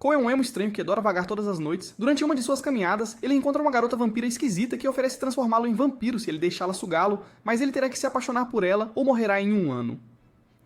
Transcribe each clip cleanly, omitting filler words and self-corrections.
Cole é um emo estranho que adora vagar todas as noites. Durante uma de suas caminhadas, ele encontra uma garota vampira esquisita que oferece transformá-lo em vampiro se ele deixá-la sugá-lo, mas ele terá que se apaixonar por ela ou morrerá em 1 ano.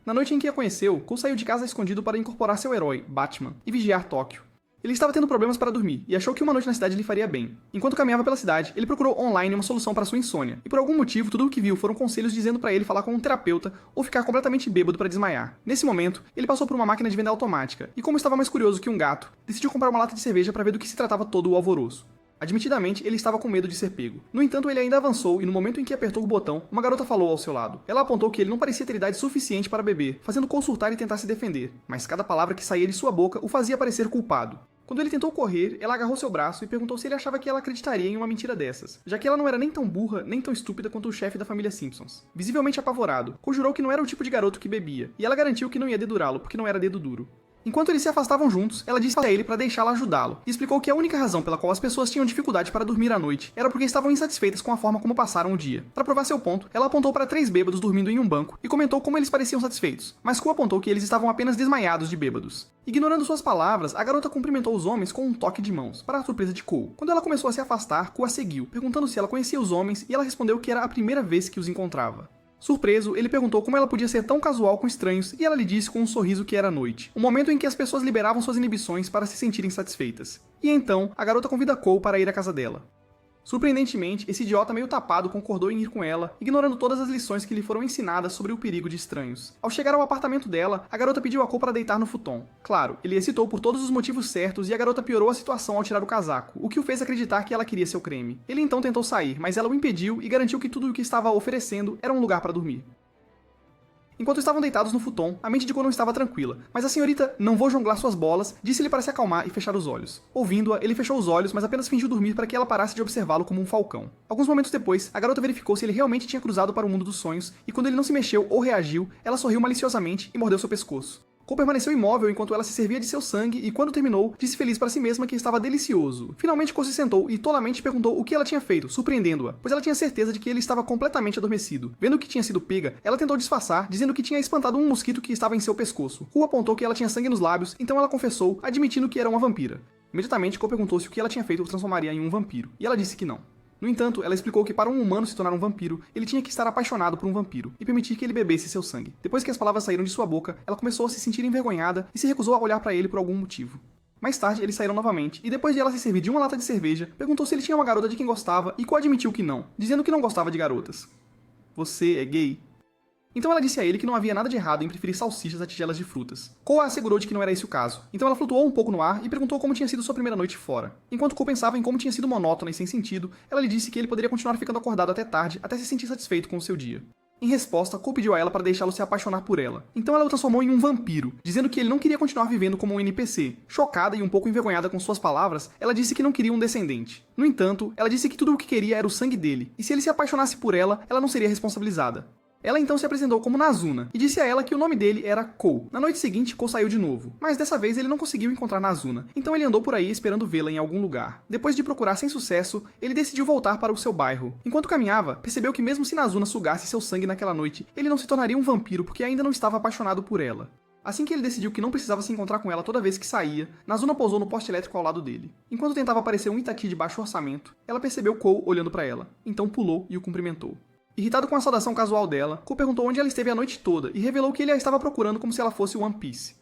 Na noite em que a conheceu, Cole saiu de casa escondido para incorporar seu herói, Batman, e vigiar Tóquio. Ele estava tendo problemas para dormir, e achou que uma noite na cidade lhe faria bem. Enquanto caminhava pela cidade, ele procurou online uma solução para sua insônia, e por algum motivo tudo o que viu foram conselhos dizendo para ele falar com um terapeuta ou ficar completamente bêbado para desmaiar. Nesse momento, ele passou por uma máquina de venda automática, e como estava mais curioso que um gato, decidiu comprar uma lata de cerveja para ver do que se tratava todo o alvoroço. Admitidamente, ele estava com medo de ser pego. No entanto, ele ainda avançou e no momento em que apertou o botão, uma garota falou ao seu lado. Ela apontou que ele não parecia ter idade suficiente para beber, fazendo Cole surtar e tentar se defender, mas cada palavra que saía de sua boca o fazia parecer culpado. Quando ele tentou correr, ela agarrou seu braço e perguntou se ele achava que ela acreditaria em uma mentira dessas, já que ela não era nem tão burra, nem tão estúpida quanto o chefe da família Simpsons. Visivelmente apavorado, Cole jurou que não era o tipo de garoto que bebia, e ela garantiu que não ia dedurá-lo porque não era dedo duro. Enquanto eles se afastavam juntos, ela disse a ele para deixá-la ajudá-lo, e explicou que a única razão pela qual as pessoas tinham dificuldade para dormir à noite era porque estavam insatisfeitas com a forma como passaram o dia. Para provar seu ponto, ela apontou para 3 bêbados dormindo em um banco e comentou como eles pareciam satisfeitos, mas Cole apontou que eles estavam apenas desmaiados de bêbados. Ignorando suas palavras, a garota cumprimentou os homens com um toque de mãos, para a surpresa de Cole. Quando ela começou a se afastar, Cole a seguiu, perguntando se ela conhecia os homens, e ela respondeu que era a primeira vez que os encontrava. Surpreso, ele perguntou como ela podia ser tão casual com estranhos e ela lhe disse com um sorriso que era noite, um momento em que as pessoas liberavam suas inibições para se sentirem satisfeitas. E então, a garota convida Cole para ir à casa dela. Surpreendentemente, esse idiota meio tapado concordou em ir com ela, ignorando todas as lições que lhe foram ensinadas sobre o perigo de estranhos. Ao chegar ao apartamento dela, a garota pediu a Cole para deitar no futon. Claro, ele hesitou por todos os motivos certos e a garota piorou a situação ao tirar o casaco, o que o fez acreditar que ela queria seu creme. Ele então tentou sair, mas ela o impediu e garantiu que tudo o que estava oferecendo era um lugar para dormir. Enquanto estavam deitados no futon, a mente de Cole não estava tranquila, mas a senhorita "não vou jonglar suas bolas" disse-lhe para se acalmar e fechar os olhos. Ouvindo-a, ele fechou os olhos, mas apenas fingiu dormir para que ela parasse de observá-lo como um falcão. Alguns momentos depois, a garota verificou se ele realmente tinha cruzado para o mundo dos sonhos, e quando ele não se mexeu ou reagiu, ela sorriu maliciosamente e mordeu seu pescoço. Cole permaneceu imóvel enquanto ela se servia de seu sangue e, quando terminou, disse feliz para si mesma que estava delicioso. Finalmente, Cole se sentou e tolamente perguntou o que ela tinha feito, surpreendendo-a, pois ela tinha certeza de que ele estava completamente adormecido. Vendo que tinha sido pega, ela tentou disfarçar, dizendo que tinha espantado um mosquito que estava em seu pescoço. Cole apontou que ela tinha sangue nos lábios, então ela confessou, admitindo que era uma vampira. Imediatamente, Cole perguntou se o que ela tinha feito o transformaria em um vampiro, e ela disse que não. No entanto, ela explicou que para um humano se tornar um vampiro, ele tinha que estar apaixonado por um vampiro e permitir que ele bebesse seu sangue. Depois que as palavras saíram de sua boca, ela começou a se sentir envergonhada e se recusou a olhar para ele por algum motivo. Mais tarde, eles saíram novamente, e depois de ela se servir de uma lata de cerveja, perguntou se ele tinha uma garota de quem gostava e Cole admitiu que não, dizendo que não gostava de garotas. "Você é gay?" Então ela disse a ele que não havia nada de errado em preferir salsichas a tigelas de frutas. Cole a assegurou de que não era esse o caso. Então ela flutuou um pouco no ar e perguntou como tinha sido sua primeira noite fora. Enquanto Cole pensava em como tinha sido monótona e sem sentido, ela lhe disse que ele poderia continuar ficando acordado até tarde, até se sentir satisfeito com o seu dia. Em resposta, Cole pediu a ela para deixá-lo se apaixonar por ela. Então ela o transformou em um vampiro, dizendo que ele não queria continuar vivendo como um NPC. Chocada e um pouco envergonhada com suas palavras, ela disse que não queria um descendente. No entanto, ela disse que tudo o que queria era o sangue dele, e se ele se apaixonasse por ela, ela não seria responsabilizada. Ela então se apresentou como Nazuna, e disse a ela que o nome dele era Cole. Na noite seguinte, Cole saiu de novo, mas dessa vez ele não conseguiu encontrar Nazuna, então ele andou por aí esperando vê-la em algum lugar. Depois de procurar sem sucesso, ele decidiu voltar para o seu bairro. Enquanto caminhava, percebeu que mesmo se Nazuna sugasse seu sangue naquela noite, ele não se tornaria um vampiro porque ainda não estava apaixonado por ela. Assim que ele decidiu que não precisava se encontrar com ela toda vez que saía, Nazuna pousou no poste elétrico ao lado dele. Enquanto tentava parecer um Itaqui de baixo orçamento, ela percebeu Cole olhando para ela, então pulou e o cumprimentou. Irritado com a saudação casual dela, Cole perguntou onde ela esteve a noite toda e revelou que ele a estava procurando como se ela fosse One Piece.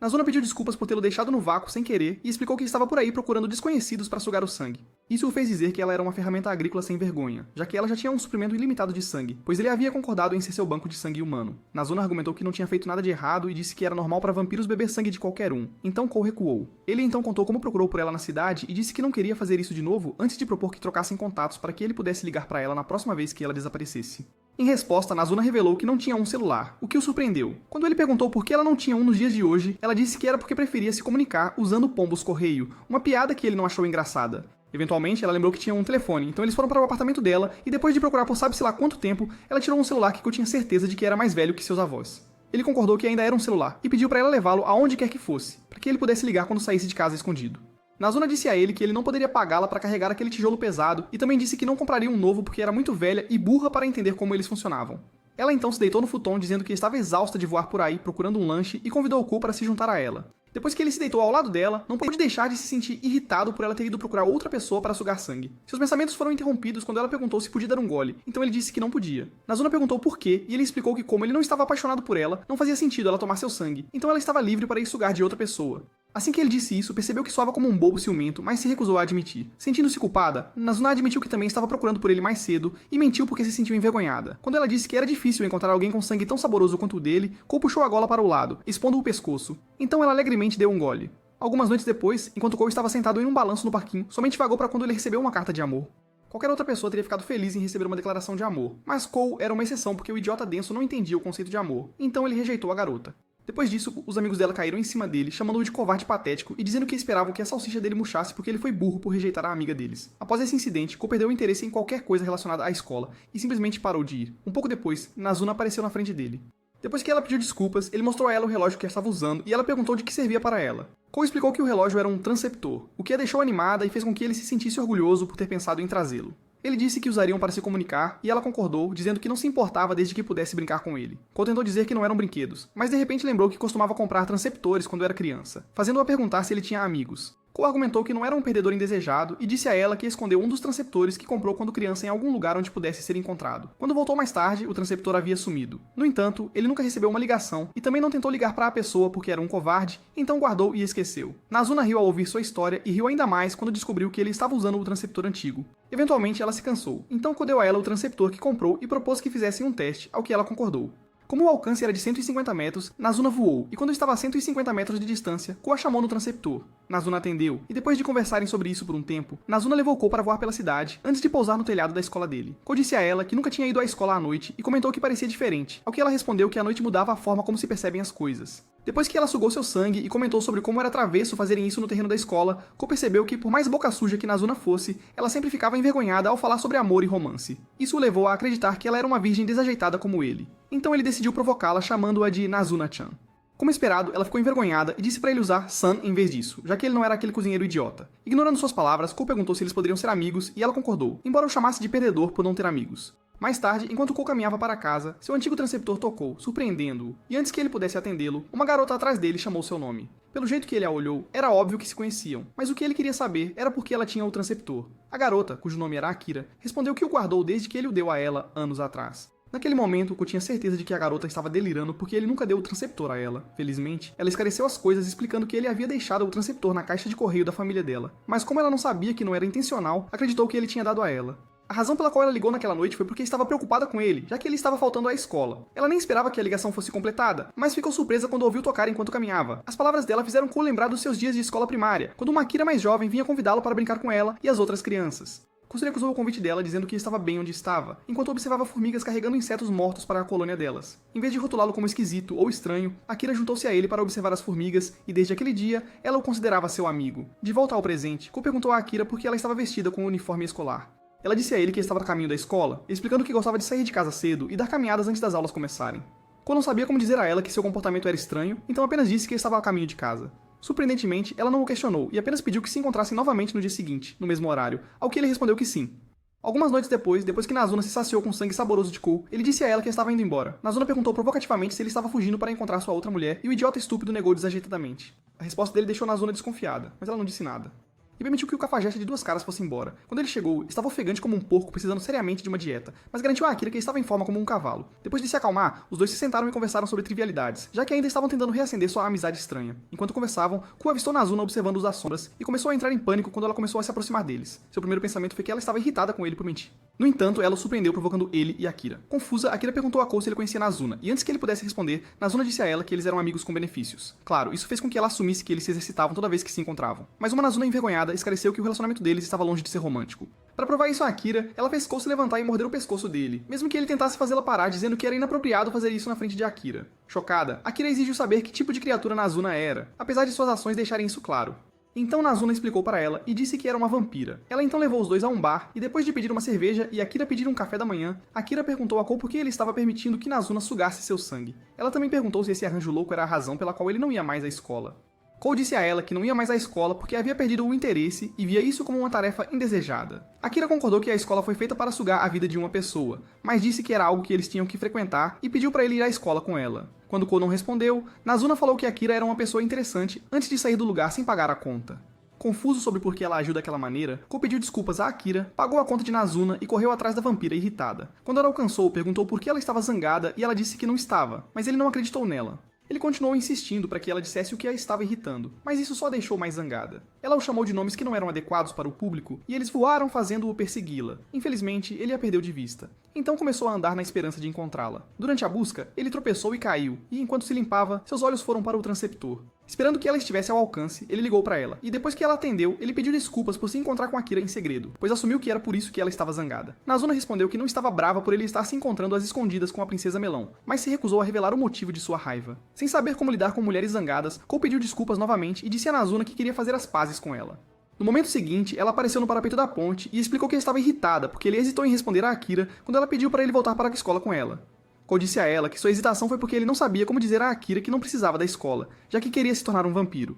Nazuna pediu desculpas por tê-lo deixado no vácuo sem querer e explicou que estava por aí procurando desconhecidos para sugar o sangue. Isso o fez dizer que ela era uma ferramenta agrícola sem vergonha, já que ela já tinha um suprimento ilimitado de sangue, pois ele havia concordado em ser seu banco de sangue humano. Nazuna argumentou que não tinha feito nada de errado e disse que era normal para vampiros beber sangue de qualquer um. Então Cole recuou. Ele então contou como procurou por ela na cidade e disse que não queria fazer isso de novo antes de propor que trocassem contatos para que ele pudesse ligar para ela na próxima vez que ela desaparecesse. Em resposta, Nazuna revelou que não tinha um celular, o que o surpreendeu. Quando ele perguntou por que ela não tinha um nos dias de hoje, ela disse que era porque preferia se comunicar usando pombos correio, uma piada que ele não achou engraçada. Eventualmente, ela lembrou que tinha um telefone, então eles foram para o apartamento dela e depois de procurar por sabe-se lá quanto tempo, ela tirou um celular que eu tinha certeza de que era mais velho que seus avós. Ele concordou que ainda era um celular e pediu para ela levá-lo aonde quer que fosse, para que ele pudesse ligar quando saísse de casa escondido. Nazuna disse a ele que ele não poderia pagá-la para carregar aquele tijolo pesado e também disse que não compraria um novo porque era muito velha e burra para entender como eles funcionavam. Ela então se deitou no futon dizendo que estava exausta de voar por aí procurando um lanche e convidou o Cole para se juntar a ela. Depois que ele se deitou ao lado dela, não pôde deixar de se sentir irritado por ela ter ido procurar outra pessoa para sugar sangue. Seus pensamentos foram interrompidos quando ela perguntou se podia dar um gole, então ele disse que não podia. Nazuna perguntou por quê, e ele explicou que como ele não estava apaixonado por ela, não fazia sentido ela tomar seu sangue, então ela estava livre para ir sugar de outra pessoa. Assim que ele disse isso, percebeu que soava como um bobo ciumento, mas se recusou a admitir. Sentindo-se culpada, Nazuna admitiu que também estava procurando por ele mais cedo e mentiu porque se sentiu envergonhada. Quando ela disse que era difícil encontrar alguém com sangue tão saboroso quanto o dele, Cole puxou a gola para o lado, expondo o pescoço. Então ela alegremente deu um gole. Algumas noites depois, enquanto Cole estava sentado em um balanço no parquinho, somente vagou para quando ele recebeu uma carta de amor. Qualquer outra pessoa teria ficado feliz em receber uma declaração de amor, mas Cole era uma exceção porque o idiota denso não entendia o conceito de amor, então ele rejeitou a garota. Depois disso, os amigos dela caíram em cima dele, chamando-o de covarde patético e dizendo que esperavam que a salsicha dele murchasse porque ele foi burro por rejeitar a amiga deles. Após esse incidente, Cole perdeu o interesse em qualquer coisa relacionada à escola e simplesmente parou de ir. Um pouco depois, Nazuna apareceu na frente dele. Depois que ela pediu desculpas, ele mostrou a ela o relógio que estava usando e ela perguntou de que servia para ela. Cole explicou que o relógio era um transceptor, o que a deixou animada e fez com que ele se sentisse orgulhoso por ter pensado em trazê-lo. Ele disse que usariam para se comunicar e ela concordou, dizendo que não se importava desde que pudesse brincar com ele. Cole tentou dizer que não eram brinquedos, mas de repente lembrou que costumava comprar transceptores quando era criança, fazendo-a perguntar se ele tinha amigos. Cole argumentou que não era um perdedor indesejado e disse a ela que escondeu um dos transceptores que comprou quando criança em algum lugar onde pudesse ser encontrado. Quando voltou mais tarde, o transceptor havia sumido. No entanto, ele nunca recebeu uma ligação e também não tentou ligar para a pessoa porque era um covarde, então guardou e esqueceu. Nazuna riu ao ouvir sua história e riu ainda mais quando descobriu que ele estava usando o transceptor antigo. Eventualmente ela se cansou, então Cole deu a ela o transceptor que comprou e propôs que fizessem um teste, ao que ela concordou. Como o alcance era de 150 metros, Nazuna voou, e quando estava a 150 metros de distância, Cole a chamou no transceptor. Nazuna atendeu, e depois de conversarem sobre isso por um tempo, Nazuna levou Cole para voar pela cidade, antes de pousar no telhado da escola dele. Cole disse a ela que nunca tinha ido à escola à noite, e comentou que parecia diferente, ao que ela respondeu que a noite mudava a forma como se percebem as coisas. Depois que ela sugou seu sangue e comentou sobre como era travesso fazerem isso no terreno da escola, Cole percebeu que, por mais boca suja que Nazuna fosse, ela sempre ficava envergonhada ao falar sobre amor e romance. Isso o levou a acreditar que ela era uma virgem desajeitada como ele. Então ele decidiu provocá-la chamando-a de Nazuna-chan. Como esperado, ela ficou envergonhada e disse para ele usar San em vez disso, já que ele não era aquele cozinheiro idiota. Ignorando suas palavras, Cole perguntou se eles poderiam ser amigos e ela concordou, embora o chamasse de perdedor por não ter amigos. Mais tarde, enquanto Cole caminhava para casa, seu antigo transceptor tocou, surpreendendo-o, e antes que ele pudesse atendê-lo, uma garota atrás dele chamou seu nome. Pelo jeito que ele a olhou, era óbvio que se conheciam, mas o que ele queria saber era por que ela tinha o transceptor. A garota, cujo nome era Akira, respondeu que o guardou desde que ele o deu a ela anos atrás. Naquele momento, Cole tinha certeza de que a garota estava delirando porque ele nunca deu o transceptor a ela. Felizmente, ela esclareceu as coisas explicando que ele havia deixado o transceptor na caixa de correio da família dela, mas como ela não sabia que não era intencional, acreditou que ele tinha dado a ela. A razão pela qual ela ligou naquela noite foi porque estava preocupada com ele, já que ele estava faltando à escola. Ela nem esperava que a ligação fosse completada, mas ficou surpresa quando ouviu tocar enquanto caminhava. As palavras dela fizeram Cole lembrar dos seus dias de escola primária, quando uma Akira mais jovem vinha convidá-lo para brincar com ela e as outras crianças. Cole recusou o convite dela, dizendo que estava bem onde estava, enquanto observava formigas carregando insetos mortos para a colônia delas. Em vez de rotulá-lo como esquisito ou estranho, Akira juntou-se a ele para observar as formigas e desde aquele dia, ela o considerava seu amigo. De volta ao presente, Cole perguntou a Akira por que ela estava vestida com o uniforme escolar. Ela disse a ele que estava a caminho da escola, explicando que gostava de sair de casa cedo e dar caminhadas antes das aulas começarem. Cole não sabia como dizer a ela que seu comportamento era estranho, então apenas disse que estava a caminho de casa. Surpreendentemente, ela não o questionou e apenas pediu que se encontrassem novamente no dia seguinte, no mesmo horário, ao que ele respondeu que sim. Algumas noites depois que Nazuna se saciou com o sangue saboroso de Cole, ele disse a ela que estava indo embora. Nazuna perguntou provocativamente se ele estava fugindo para encontrar sua outra mulher e o idiota estúpido negou desajeitadamente. A resposta dele deixou Nazuna desconfiada, mas ela não disse nada. E permitiu que o cafajeste de duas caras fosse embora. Quando ele chegou, estava ofegante como um porco, precisando seriamente de uma dieta, mas garantiu a Akira que estava em forma como um cavalo. Depois de se acalmar, os dois se sentaram e conversaram sobre trivialidades, já que ainda estavam tentando reacender sua amizade estranha. Enquanto conversavam, Cole avistou Nazuna observando-os às sombras e começou a entrar em pânico quando ela começou a se aproximar deles. Seu primeiro pensamento foi que ela estava irritada com ele por mentir. No entanto, ela o surpreendeu provocando ele e Akira. Confusa, Akira perguntou a Cole se ele conhecia Nazuna, e antes que ele pudesse responder, Nazuna disse a ela que eles eram amigos com benefícios. Claro, isso fez com que ela assumisse que eles se exercitavam toda vez que se encontravam. Mas uma Nazuna envergonhada esclareceu que o relacionamento deles estava longe de ser romântico. Para provar isso a Akira, ela fez Cole se levantar e morder o pescoço dele, mesmo que ele tentasse fazê-la parar, dizendo que era inapropriado fazer isso na frente de Akira. Chocada, Akira exigiu saber que tipo de criatura Nazuna era, apesar de suas ações deixarem isso claro. Então Nazuna explicou para ela e disse que era uma vampira. Ela então levou os dois a um bar e depois de pedir uma cerveja e Akira pedir um café da manhã, Akira perguntou a Cole por que ele estava permitindo que Nazuna sugasse seu sangue. Ela também perguntou se esse arranjo louco era a razão pela qual ele não ia mais à escola. Cole disse a ela que não ia mais à escola porque havia perdido o interesse e via isso como uma tarefa indesejada. Akira concordou que a escola foi feita para sugar a vida de uma pessoa, mas disse que era algo que eles tinham que frequentar e pediu para ele ir à escola com ela. Quando Kou não respondeu, Nazuna falou que Akira era uma pessoa interessante antes de sair do lugar sem pagar a conta. Confuso sobre por que ela agiu daquela maneira, Kou pediu desculpas a Akira, pagou a conta de Nazuna e correu atrás da vampira irritada. Quando ela alcançou, perguntou por que ela estava zangada e ela disse que não estava, mas ele não acreditou nela. Ele continuou insistindo para que ela dissesse o que a estava irritando, mas isso só deixou mais zangada. Ela o chamou de nomes que não eram adequados para o público e eles voaram fazendo-o persegui-la. Infelizmente, ele a perdeu de vista. Então começou a andar na esperança de encontrá-la. Durante a busca, ele tropeçou e caiu, e enquanto se limpava, seus olhos foram para o transceptor. Esperando que ela estivesse ao alcance, ele ligou para ela, e depois que ela atendeu, ele pediu desculpas por se encontrar com Akira em segredo, pois assumiu que era por isso que ela estava zangada. Nazuna respondeu que não estava brava por ele estar se encontrando às escondidas com a princesa Melão, mas se recusou a revelar o motivo de sua raiva. Sem saber como lidar com mulheres zangadas, Kou pediu desculpas novamente e disse a Nazuna que queria fazer as pazes com ela. No momento seguinte, ela apareceu no parapeito da ponte e explicou que estava irritada porque ele hesitou em responder a Akira quando ela pediu para ele voltar para a escola com ela. Kou disse a ela que sua hesitação foi porque ele não sabia como dizer a Akira que não precisava da escola, já que queria se tornar um vampiro.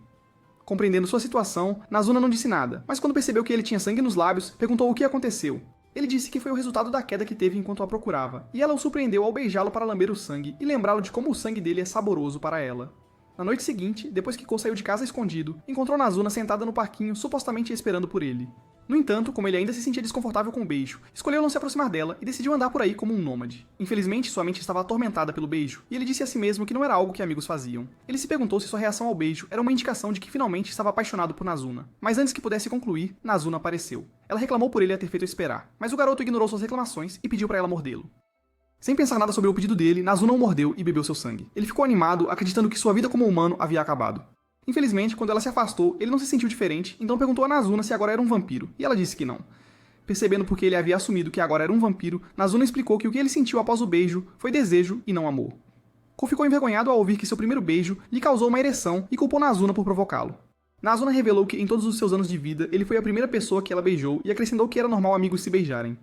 Compreendendo sua situação, Nazuna não disse nada, mas quando percebeu que ele tinha sangue nos lábios, perguntou o que aconteceu. Ele disse que foi o resultado da queda que teve enquanto a procurava, e ela o surpreendeu ao beijá-lo para lamber o sangue e lembrá-lo de como o sangue dele é saboroso para ela. Na noite seguinte, depois que Kou saiu de casa escondido, encontrou Nazuna sentada no parquinho supostamente esperando por ele. No entanto, como ele ainda se sentia desconfortável com o beijo, escolheu não se aproximar dela e decidiu andar por aí como um nômade. Infelizmente, sua mente estava atormentada pelo beijo, e ele disse a si mesmo que não era algo que amigos faziam. Ele se perguntou se sua reação ao beijo era uma indicação de que finalmente estava apaixonado por Nazuna. Mas antes que pudesse concluir, Nazuna apareceu. Ela reclamou por ele a ter feito esperar, mas o garoto ignorou suas reclamações e pediu para ela mordê-lo. Sem pensar nada sobre o pedido dele, Nazuna o mordeu e bebeu seu sangue. Ele ficou animado, acreditando que sua vida como humano havia acabado. Infelizmente, quando ela se afastou, ele não se sentiu diferente, então perguntou a Nazuna se agora era um vampiro, e ela disse que não. Percebendo porque ele havia assumido que agora era um vampiro, Nazuna explicou que o que ele sentiu após o beijo foi desejo e não amor. Kou ficou envergonhado ao ouvir que seu primeiro beijo lhe causou uma ereção e culpou Nazuna por provocá-lo. Nazuna revelou que em todos os seus anos de vida, ele foi a primeira pessoa que ela beijou e acrescentou que era normal amigos se beijarem.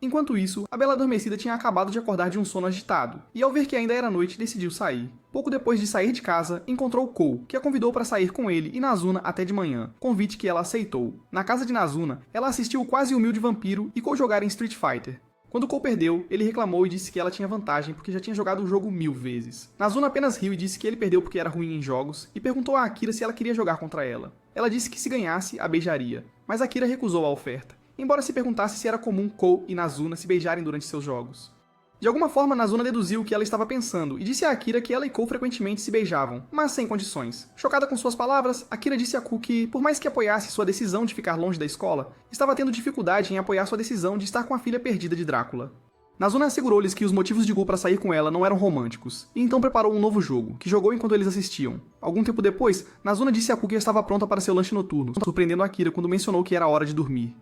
Enquanto isso, a bela adormecida tinha acabado de acordar de um sono agitado, e ao ver que ainda era noite, decidiu sair. Pouco depois de sair de casa, encontrou Kou, que a convidou para sair com ele e Nazuna até de manhã, convite que ela aceitou. Na casa de Nazuna, ela assistiu o quase humilde vampiro e Kou jogar em Street Fighter. Quando Kou perdeu, ele reclamou e disse que ela tinha vantagem porque já tinha jogado o jogo 1000 vezes. Nazuna apenas riu e disse que ele perdeu porque era ruim em jogos, e perguntou a Akira se ela queria jogar contra ela. Ela disse que se ganhasse, a beijaria, mas Akira recusou a oferta, embora se perguntasse se era comum Kou e Nazuna se beijarem durante seus jogos. De alguma forma, Nazuna deduziu o que ela estava pensando e disse a Akira que ela e Kou frequentemente se beijavam, mas sem condições. Chocada com suas palavras, Akira disse a Kou que, por mais que apoiasse sua decisão de ficar longe da escola, estava tendo dificuldade em apoiar sua decisão de estar com a filha perdida de Drácula. Nazuna assegurou-lhes que os motivos de Kou para sair com ela não eram românticos, e então preparou um novo jogo, que jogou enquanto eles assistiam. Algum tempo depois, Nazuna disse a Kou que estava pronta para seu lanche noturno, surpreendendo Akira quando mencionou que era hora de dormir.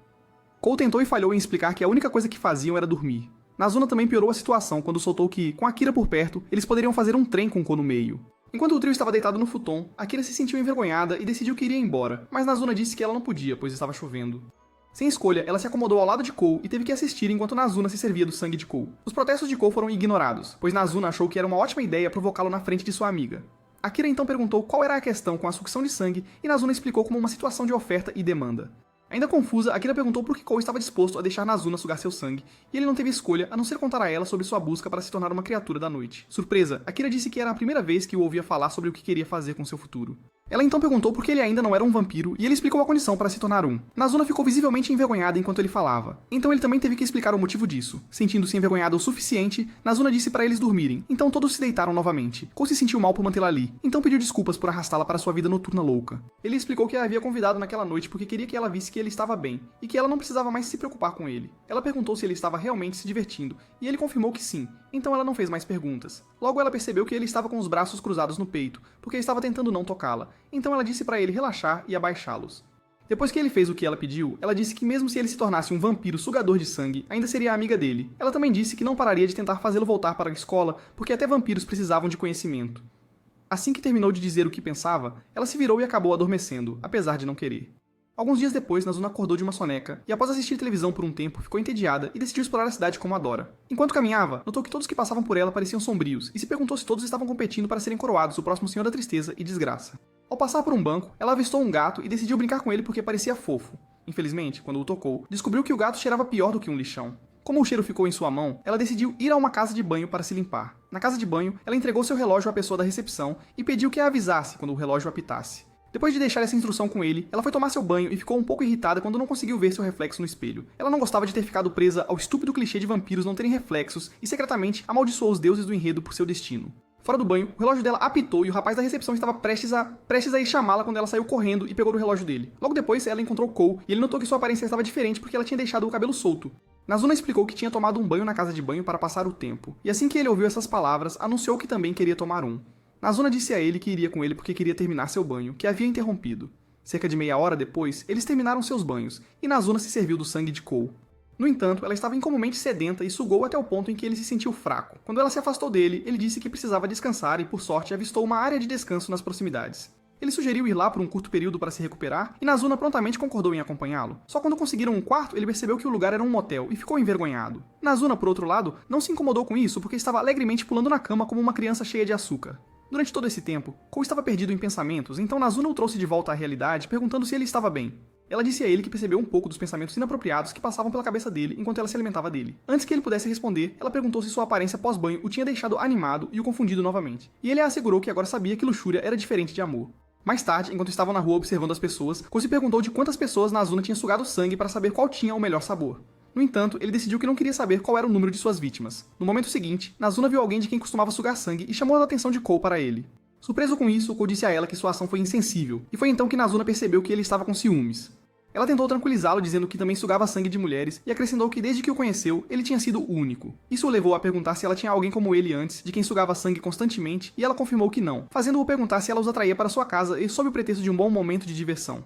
Kou tentou e falhou em explicar que a única coisa que faziam era dormir. Nazuna também piorou a situação quando soltou que, com Akira por perto, eles poderiam fazer um trem com Kou no meio. Enquanto o trio estava deitado no futon, Akira se sentiu envergonhada e decidiu que iria embora, mas Nazuna disse que ela não podia, pois estava chovendo. Sem escolha, ela se acomodou ao lado de Kou e teve que assistir enquanto Nazuna se servia do sangue de Kou. Os protestos de Kou foram ignorados, pois Nazuna achou que era uma ótima ideia provocá-lo na frente de sua amiga. Akira então perguntou qual era a questão com a sucção de sangue e Nazuna explicou como uma situação de oferta e demanda. Ainda confusa, Akira perguntou por que Kou estava disposto a deixar Nazuna sugar seu sangue, e ele não teve escolha a não ser contar a ela sobre sua busca para se tornar uma criatura da noite. Surpresa, Akira disse que era a primeira vez que o ouvia falar sobre o que queria fazer com seu futuro. Ela então perguntou por que ele ainda não era um vampiro, e ele explicou a condição para se tornar um. Nazuna ficou visivelmente envergonhada enquanto ele falava, então ele também teve que explicar o motivo disso. Sentindo-se envergonhada o suficiente, Nazuna disse para eles dormirem, então todos se deitaram novamente. Kou se sentiu mal por mantê-la ali, então pediu desculpas por arrastá-la para sua vida noturna louca. Ele explicou que a havia convidado naquela noite porque queria que ela visse que ele estava bem, e que ela não precisava mais se preocupar com ele. Ela perguntou se ele estava realmente se divertindo, e ele confirmou que sim, então ela não fez mais perguntas. Logo ela percebeu que ele estava com os braços cruzados no peito, porque estava tentando não tocá-la, então ela disse para ele relaxar e abaixá-los. Depois que ele fez o que ela pediu, ela disse que mesmo se ele se tornasse um vampiro sugador de sangue, ainda seria amiga dele. Ela também disse que não pararia de tentar fazê-lo voltar para a escola, porque até vampiros precisavam de conhecimento. Assim que terminou de dizer o que pensava, ela se virou e acabou adormecendo, apesar de não querer. Alguns dias depois, Nazuna acordou de uma soneca, e após assistir televisão por um tempo, ficou entediada e decidiu explorar a cidade como adora. Enquanto caminhava, notou que todos que passavam por ela pareciam sombrios, e se perguntou se todos estavam competindo para serem coroados o próximo Senhor da Tristeza e Desgraça. Ao passar por um banco, ela avistou um gato e decidiu brincar com ele porque parecia fofo. Infelizmente, quando o tocou, descobriu que o gato cheirava pior do que um lixão. Como o cheiro ficou em sua mão, ela decidiu ir a uma casa de banho para se limpar. Na casa de banho, ela entregou seu relógio à pessoa da recepção e pediu que a avisasse quando o relógio apitasse. Depois de deixar essa instrução com ele, ela foi tomar seu banho e ficou um pouco irritada quando não conseguiu ver seu reflexo no espelho. Ela não gostava de ter ficado presa ao estúpido clichê de vampiros não terem reflexos e secretamente amaldiçoou os deuses do enredo por seu destino. Fora do banho, o relógio dela apitou e o rapaz da recepção estava prestes a ir chamá-la quando ela saiu correndo e pegou o relógio dele. Logo depois, ela encontrou Cole e ele notou que sua aparência estava diferente porque ela tinha deixado o cabelo solto. Nazuna explicou que tinha tomado um banho na casa de banho para passar o tempo, e assim que ele ouviu essas palavras, anunciou que também queria tomar um. Nazuna disse a ele que iria com ele porque queria terminar seu banho, que havia interrompido. Cerca de meia hora depois, eles terminaram seus banhos, e Nazuna se serviu do sangue de Cole. No entanto, ela estava incomumente sedenta e sugou até o ponto em que ele se sentiu fraco. Quando ela se afastou dele, ele disse que precisava descansar e, por sorte, avistou uma área de descanso nas proximidades. Ele sugeriu ir lá por um curto período para se recuperar, e Nazuna prontamente concordou em acompanhá-lo. Só quando conseguiram um quarto, ele percebeu que o lugar era um motel e ficou envergonhado. Nazuna, por outro lado, não se incomodou com isso porque estava alegremente pulando na cama como uma criança cheia de açúcar. Durante todo esse tempo, Cole estava perdido em pensamentos, então Nazuna o trouxe de volta à realidade, perguntando se ele estava bem. Ela disse a ele que percebeu um pouco dos pensamentos inapropriados que passavam pela cabeça dele enquanto ela se alimentava dele. Antes que ele pudesse responder, ela perguntou se sua aparência pós-banho o tinha deixado animado e o confundido novamente. E ele a assegurou que agora sabia que luxúria era diferente de amor. Mais tarde, enquanto estavam na rua observando as pessoas, Cole se perguntou de quantas pessoas Nazuna tinha sugado sangue para saber qual tinha o melhor sabor. No entanto, ele decidiu que não queria saber qual era o número de suas vítimas. No momento seguinte, Nazuna viu alguém de quem costumava sugar sangue e chamou a atenção de Cole para ele. Surpreso com isso, Cole disse a ela que sua ação foi insensível, e foi então que Nazuna percebeu que ele estava com ciúmes. Ela tentou tranquilizá-lo dizendo que também sugava sangue de mulheres e acrescentou que desde que o conheceu, ele tinha sido único. Isso o levou a perguntar se ela tinha alguém como ele antes, de quem sugava sangue constantemente, e ela confirmou que não, fazendo-o perguntar se ela os atraía para sua casa e sob o pretexto de um bom momento de diversão.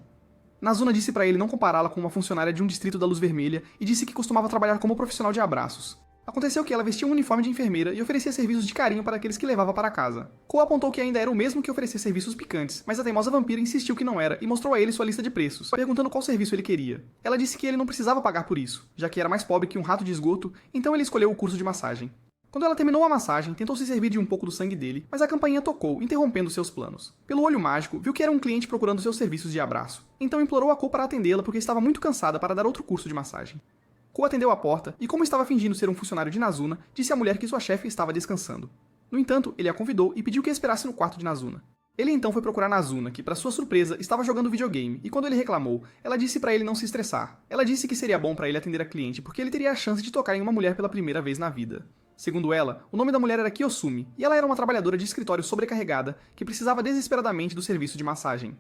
Nazuna disse para ele não compará-la com uma funcionária de um distrito da Luz Vermelha e disse que costumava trabalhar como profissional de abraços. Aconteceu que ela vestia um uniforme de enfermeira e oferecia serviços de carinho para aqueles que levava para casa. Cole apontou que ainda era o mesmo que oferecer serviços picantes, mas a teimosa vampira insistiu que não era e mostrou a ele sua lista de preços, perguntando qual serviço ele queria. Ela disse que ele não precisava pagar por isso, já que era mais pobre que um rato de esgoto, então ele escolheu o curso de massagem. Quando ela terminou a massagem, tentou se servir de um pouco do sangue dele, mas a campainha tocou, interrompendo seus planos. Pelo olho mágico, viu que era um cliente procurando seus serviços de abraço. Então implorou a Cole para atendê-la porque estava muito cansada para dar outro curso de massagem. Cole atendeu a porta e, como estava fingindo ser um funcionário de Nazuna, disse à mulher que sua chefe estava descansando. No entanto, ele a convidou e pediu que a esperasse no quarto de Nazuna. Ele então foi procurar Nazuna, que, para sua surpresa, estava jogando videogame, e quando ele reclamou, ela disse para ele não se estressar. Ela disse que seria bom para ele atender a cliente porque ele teria a chance de tocar em uma mulher pela primeira vez na vida. Segundo ela, o nome da mulher era Kiyosumi, e ela era uma trabalhadora de escritório sobrecarregada que precisava desesperadamente do serviço de massagem.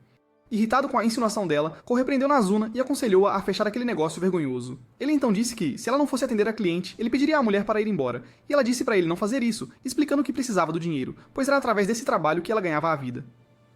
Irritado com a insinuação dela, Cole repreendeu Nazuna e aconselhou-a a fechar aquele negócio vergonhoso. Ele então disse que, se ela não fosse atender a cliente, ele pediria à mulher para ir embora, e ela disse para ele não fazer isso, explicando que precisava do dinheiro, pois era através desse trabalho que ela ganhava a vida.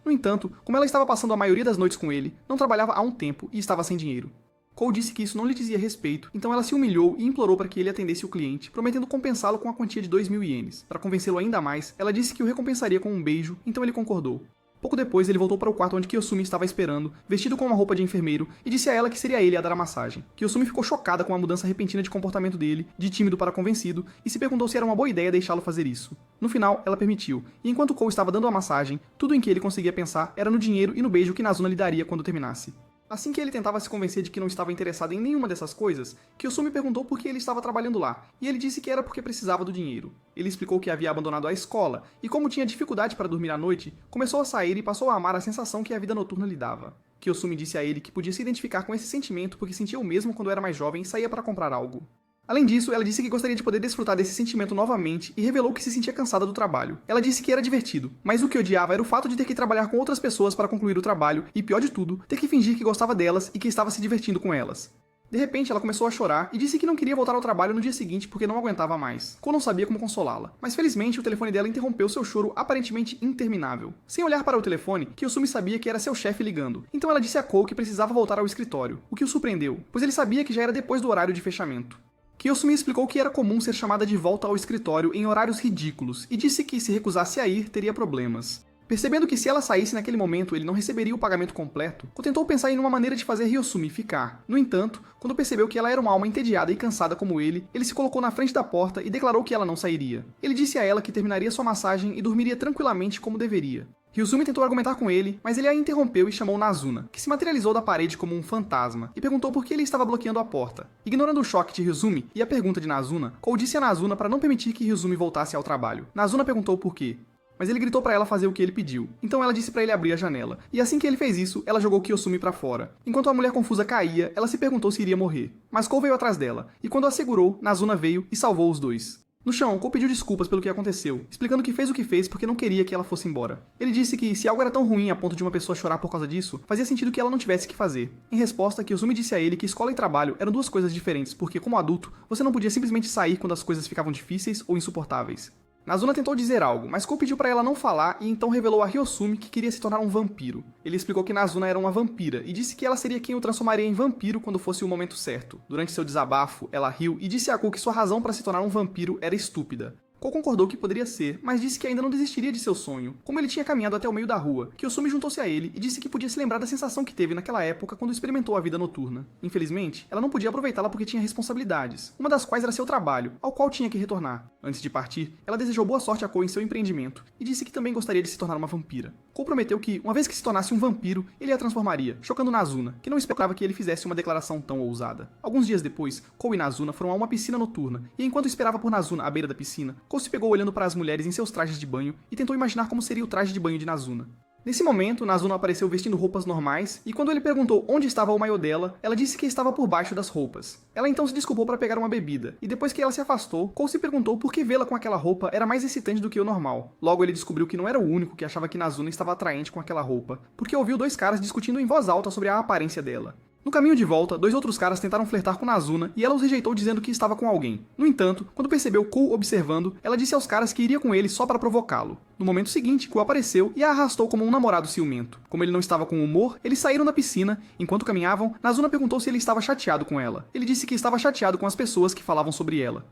No entanto, como ela estava passando a maioria das noites com ele, não trabalhava há um tempo e estava sem dinheiro. Cole disse que isso não lhe dizia respeito, então ela se humilhou e implorou para que ele atendesse o cliente, prometendo compensá-lo com a quantia de 2.000 ienes. Para convencê-lo ainda mais, ela disse que o recompensaria com um beijo, então ele concordou. Pouco depois, ele voltou para o quarto onde Kiyosumi estava esperando, vestido com uma roupa de enfermeiro, e disse a ela que seria ele a dar a massagem. Kiyosumi ficou chocada com a mudança repentina de comportamento dele, de tímido para convencido, e se perguntou se era uma boa ideia deixá-lo fazer isso. No final, ela permitiu, e enquanto Cole estava dando a massagem, tudo em que ele conseguia pensar era no dinheiro e no beijo que Nazuna lhe daria quando terminasse. Assim que ele tentava se convencer de que não estava interessado em nenhuma dessas coisas, Kiyosumi perguntou por que ele estava trabalhando lá, e ele disse que era porque precisava do dinheiro. Ele explicou que havia abandonado a escola, e como tinha dificuldade para dormir à noite, começou a sair e passou a amar a sensação que a vida noturna lhe dava. Kiyosumi disse a ele que podia se identificar com esse sentimento porque sentia o mesmo quando era mais jovem e saía para comprar algo. Além disso, ela disse que gostaria de poder desfrutar desse sentimento novamente e revelou que se sentia cansada do trabalho. Ela disse que era divertido, mas o que odiava era o fato de ter que trabalhar com outras pessoas para concluir o trabalho e, pior de tudo, ter que fingir que gostava delas e que estava se divertindo com elas. De repente, ela começou a chorar e disse que não queria voltar ao trabalho no dia seguinte porque não aguentava mais. Cole não sabia como consolá-la, mas felizmente o telefone dela interrompeu seu choro aparentemente interminável. Sem olhar para o telefone, Kiyosumi sabia que era seu chefe ligando, então ela disse a Cole que precisava voltar ao escritório, o que o surpreendeu, pois ele sabia que já era depois do horário de fechamento. Kiyosumi explicou que era comum ser chamada de volta ao escritório em horários ridículos e disse que, se recusasse a ir, teria problemas. Percebendo que se ela saísse naquele momento ele não receberia o pagamento completo, tentou pensar em uma maneira de fazer Ryosumi ficar. No entanto, quando percebeu que ela era uma alma entediada e cansada como ele se colocou na frente da porta e declarou que ela não sairia. Ele disse a ela que terminaria sua massagem e dormiria tranquilamente como deveria. Ryuzumi tentou argumentar com ele, mas ele a interrompeu e chamou Nazuna, que se materializou da parede como um fantasma, e perguntou por que ele estava bloqueando a porta. Ignorando o choque de Ryuzumi e a pergunta de Nazuna, Kou disse a Nazuna para não permitir que Ryuzumi voltasse ao trabalho. Nazuna perguntou por quê, mas ele gritou para ela fazer o que ele pediu. Então ela disse para ele abrir a janela, e assim que ele fez isso, ela jogou Kiyosumi para fora. Enquanto a mulher confusa caía, ela se perguntou se iria morrer. Mas Kou veio atrás dela, e quando a segurou, Nazuna veio e salvou os dois. No chão, Kou pediu desculpas pelo que aconteceu, explicando que fez o que fez porque não queria que ela fosse embora. Ele disse que se algo era tão ruim a ponto de uma pessoa chorar por causa disso, fazia sentido que ela não tivesse que fazer. Em resposta, Kiyosumi disse a ele que escola e trabalho eram duas coisas diferentes, porque como adulto, você não podia simplesmente sair quando as coisas ficavam difíceis ou insuportáveis. Nazuna tentou dizer algo, mas Kou pediu para ela não falar e então revelou a Ryosumi que queria se tornar um vampiro. Ele explicou que Nazuna era uma vampira e disse que ela seria quem o transformaria em vampiro quando fosse o momento certo. Durante seu desabafo, ela riu e disse a Kou que sua razão para se tornar um vampiro era estúpida. Kou concordou que poderia ser, mas disse que ainda não desistiria de seu sonho. Como ele tinha caminhado até o meio da rua, Kiyosumi juntou-se a ele e disse que podia se lembrar da sensação que teve naquela época quando experimentou a vida noturna. Infelizmente, ela não podia aproveitá-la porque tinha responsabilidades, uma das quais era seu trabalho, ao qual tinha que retornar. Antes de partir, ela desejou boa sorte a Kou em seu empreendimento e disse que também gostaria de se tornar uma vampira. Kou prometeu que, uma vez que se tornasse um vampiro, ele a transformaria, chocando Nazuna, que não esperava que ele fizesse uma declaração tão ousada. Alguns dias depois, Kou e Nazuna foram a uma piscina noturna, e enquanto esperava por Nazuna à beira da piscina, Kou se pegou olhando para as mulheres em seus trajes de banho e tentou imaginar como seria o traje de banho de Nazuna. Nesse momento, Nazuna apareceu vestindo roupas normais, e quando ele perguntou onde estava o maiô dela, ela disse que estava por baixo das roupas. Ela então se desculpou para pegar uma bebida, e depois que ela se afastou, Kou se perguntou por que vê-la com aquela roupa era mais excitante do que o normal. Logo ele descobriu que não era o único que achava que Nazuna estava atraente com aquela roupa, porque ouviu dois caras discutindo em voz alta sobre a aparência dela. No caminho de volta, dois outros caras tentaram flertar com Nazuna e ela os rejeitou dizendo que estava com alguém. No entanto, quando percebeu Kou observando, ela disse aos caras que iria com ele só para provocá-lo. No momento seguinte, Kou apareceu e a arrastou como um namorado ciumento. Como ele não estava com humor, eles saíram da piscina. Enquanto caminhavam, Nazuna perguntou se ele estava chateado com ela. Ele disse que estava chateado com as pessoas que falavam sobre ela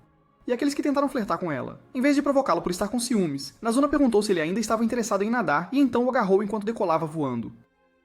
e aqueles que tentaram flertar com ela. Em vez de provocá-lo por estar com ciúmes, Nazuna perguntou se ele ainda estava interessado em nadar e então o agarrou enquanto decolava voando.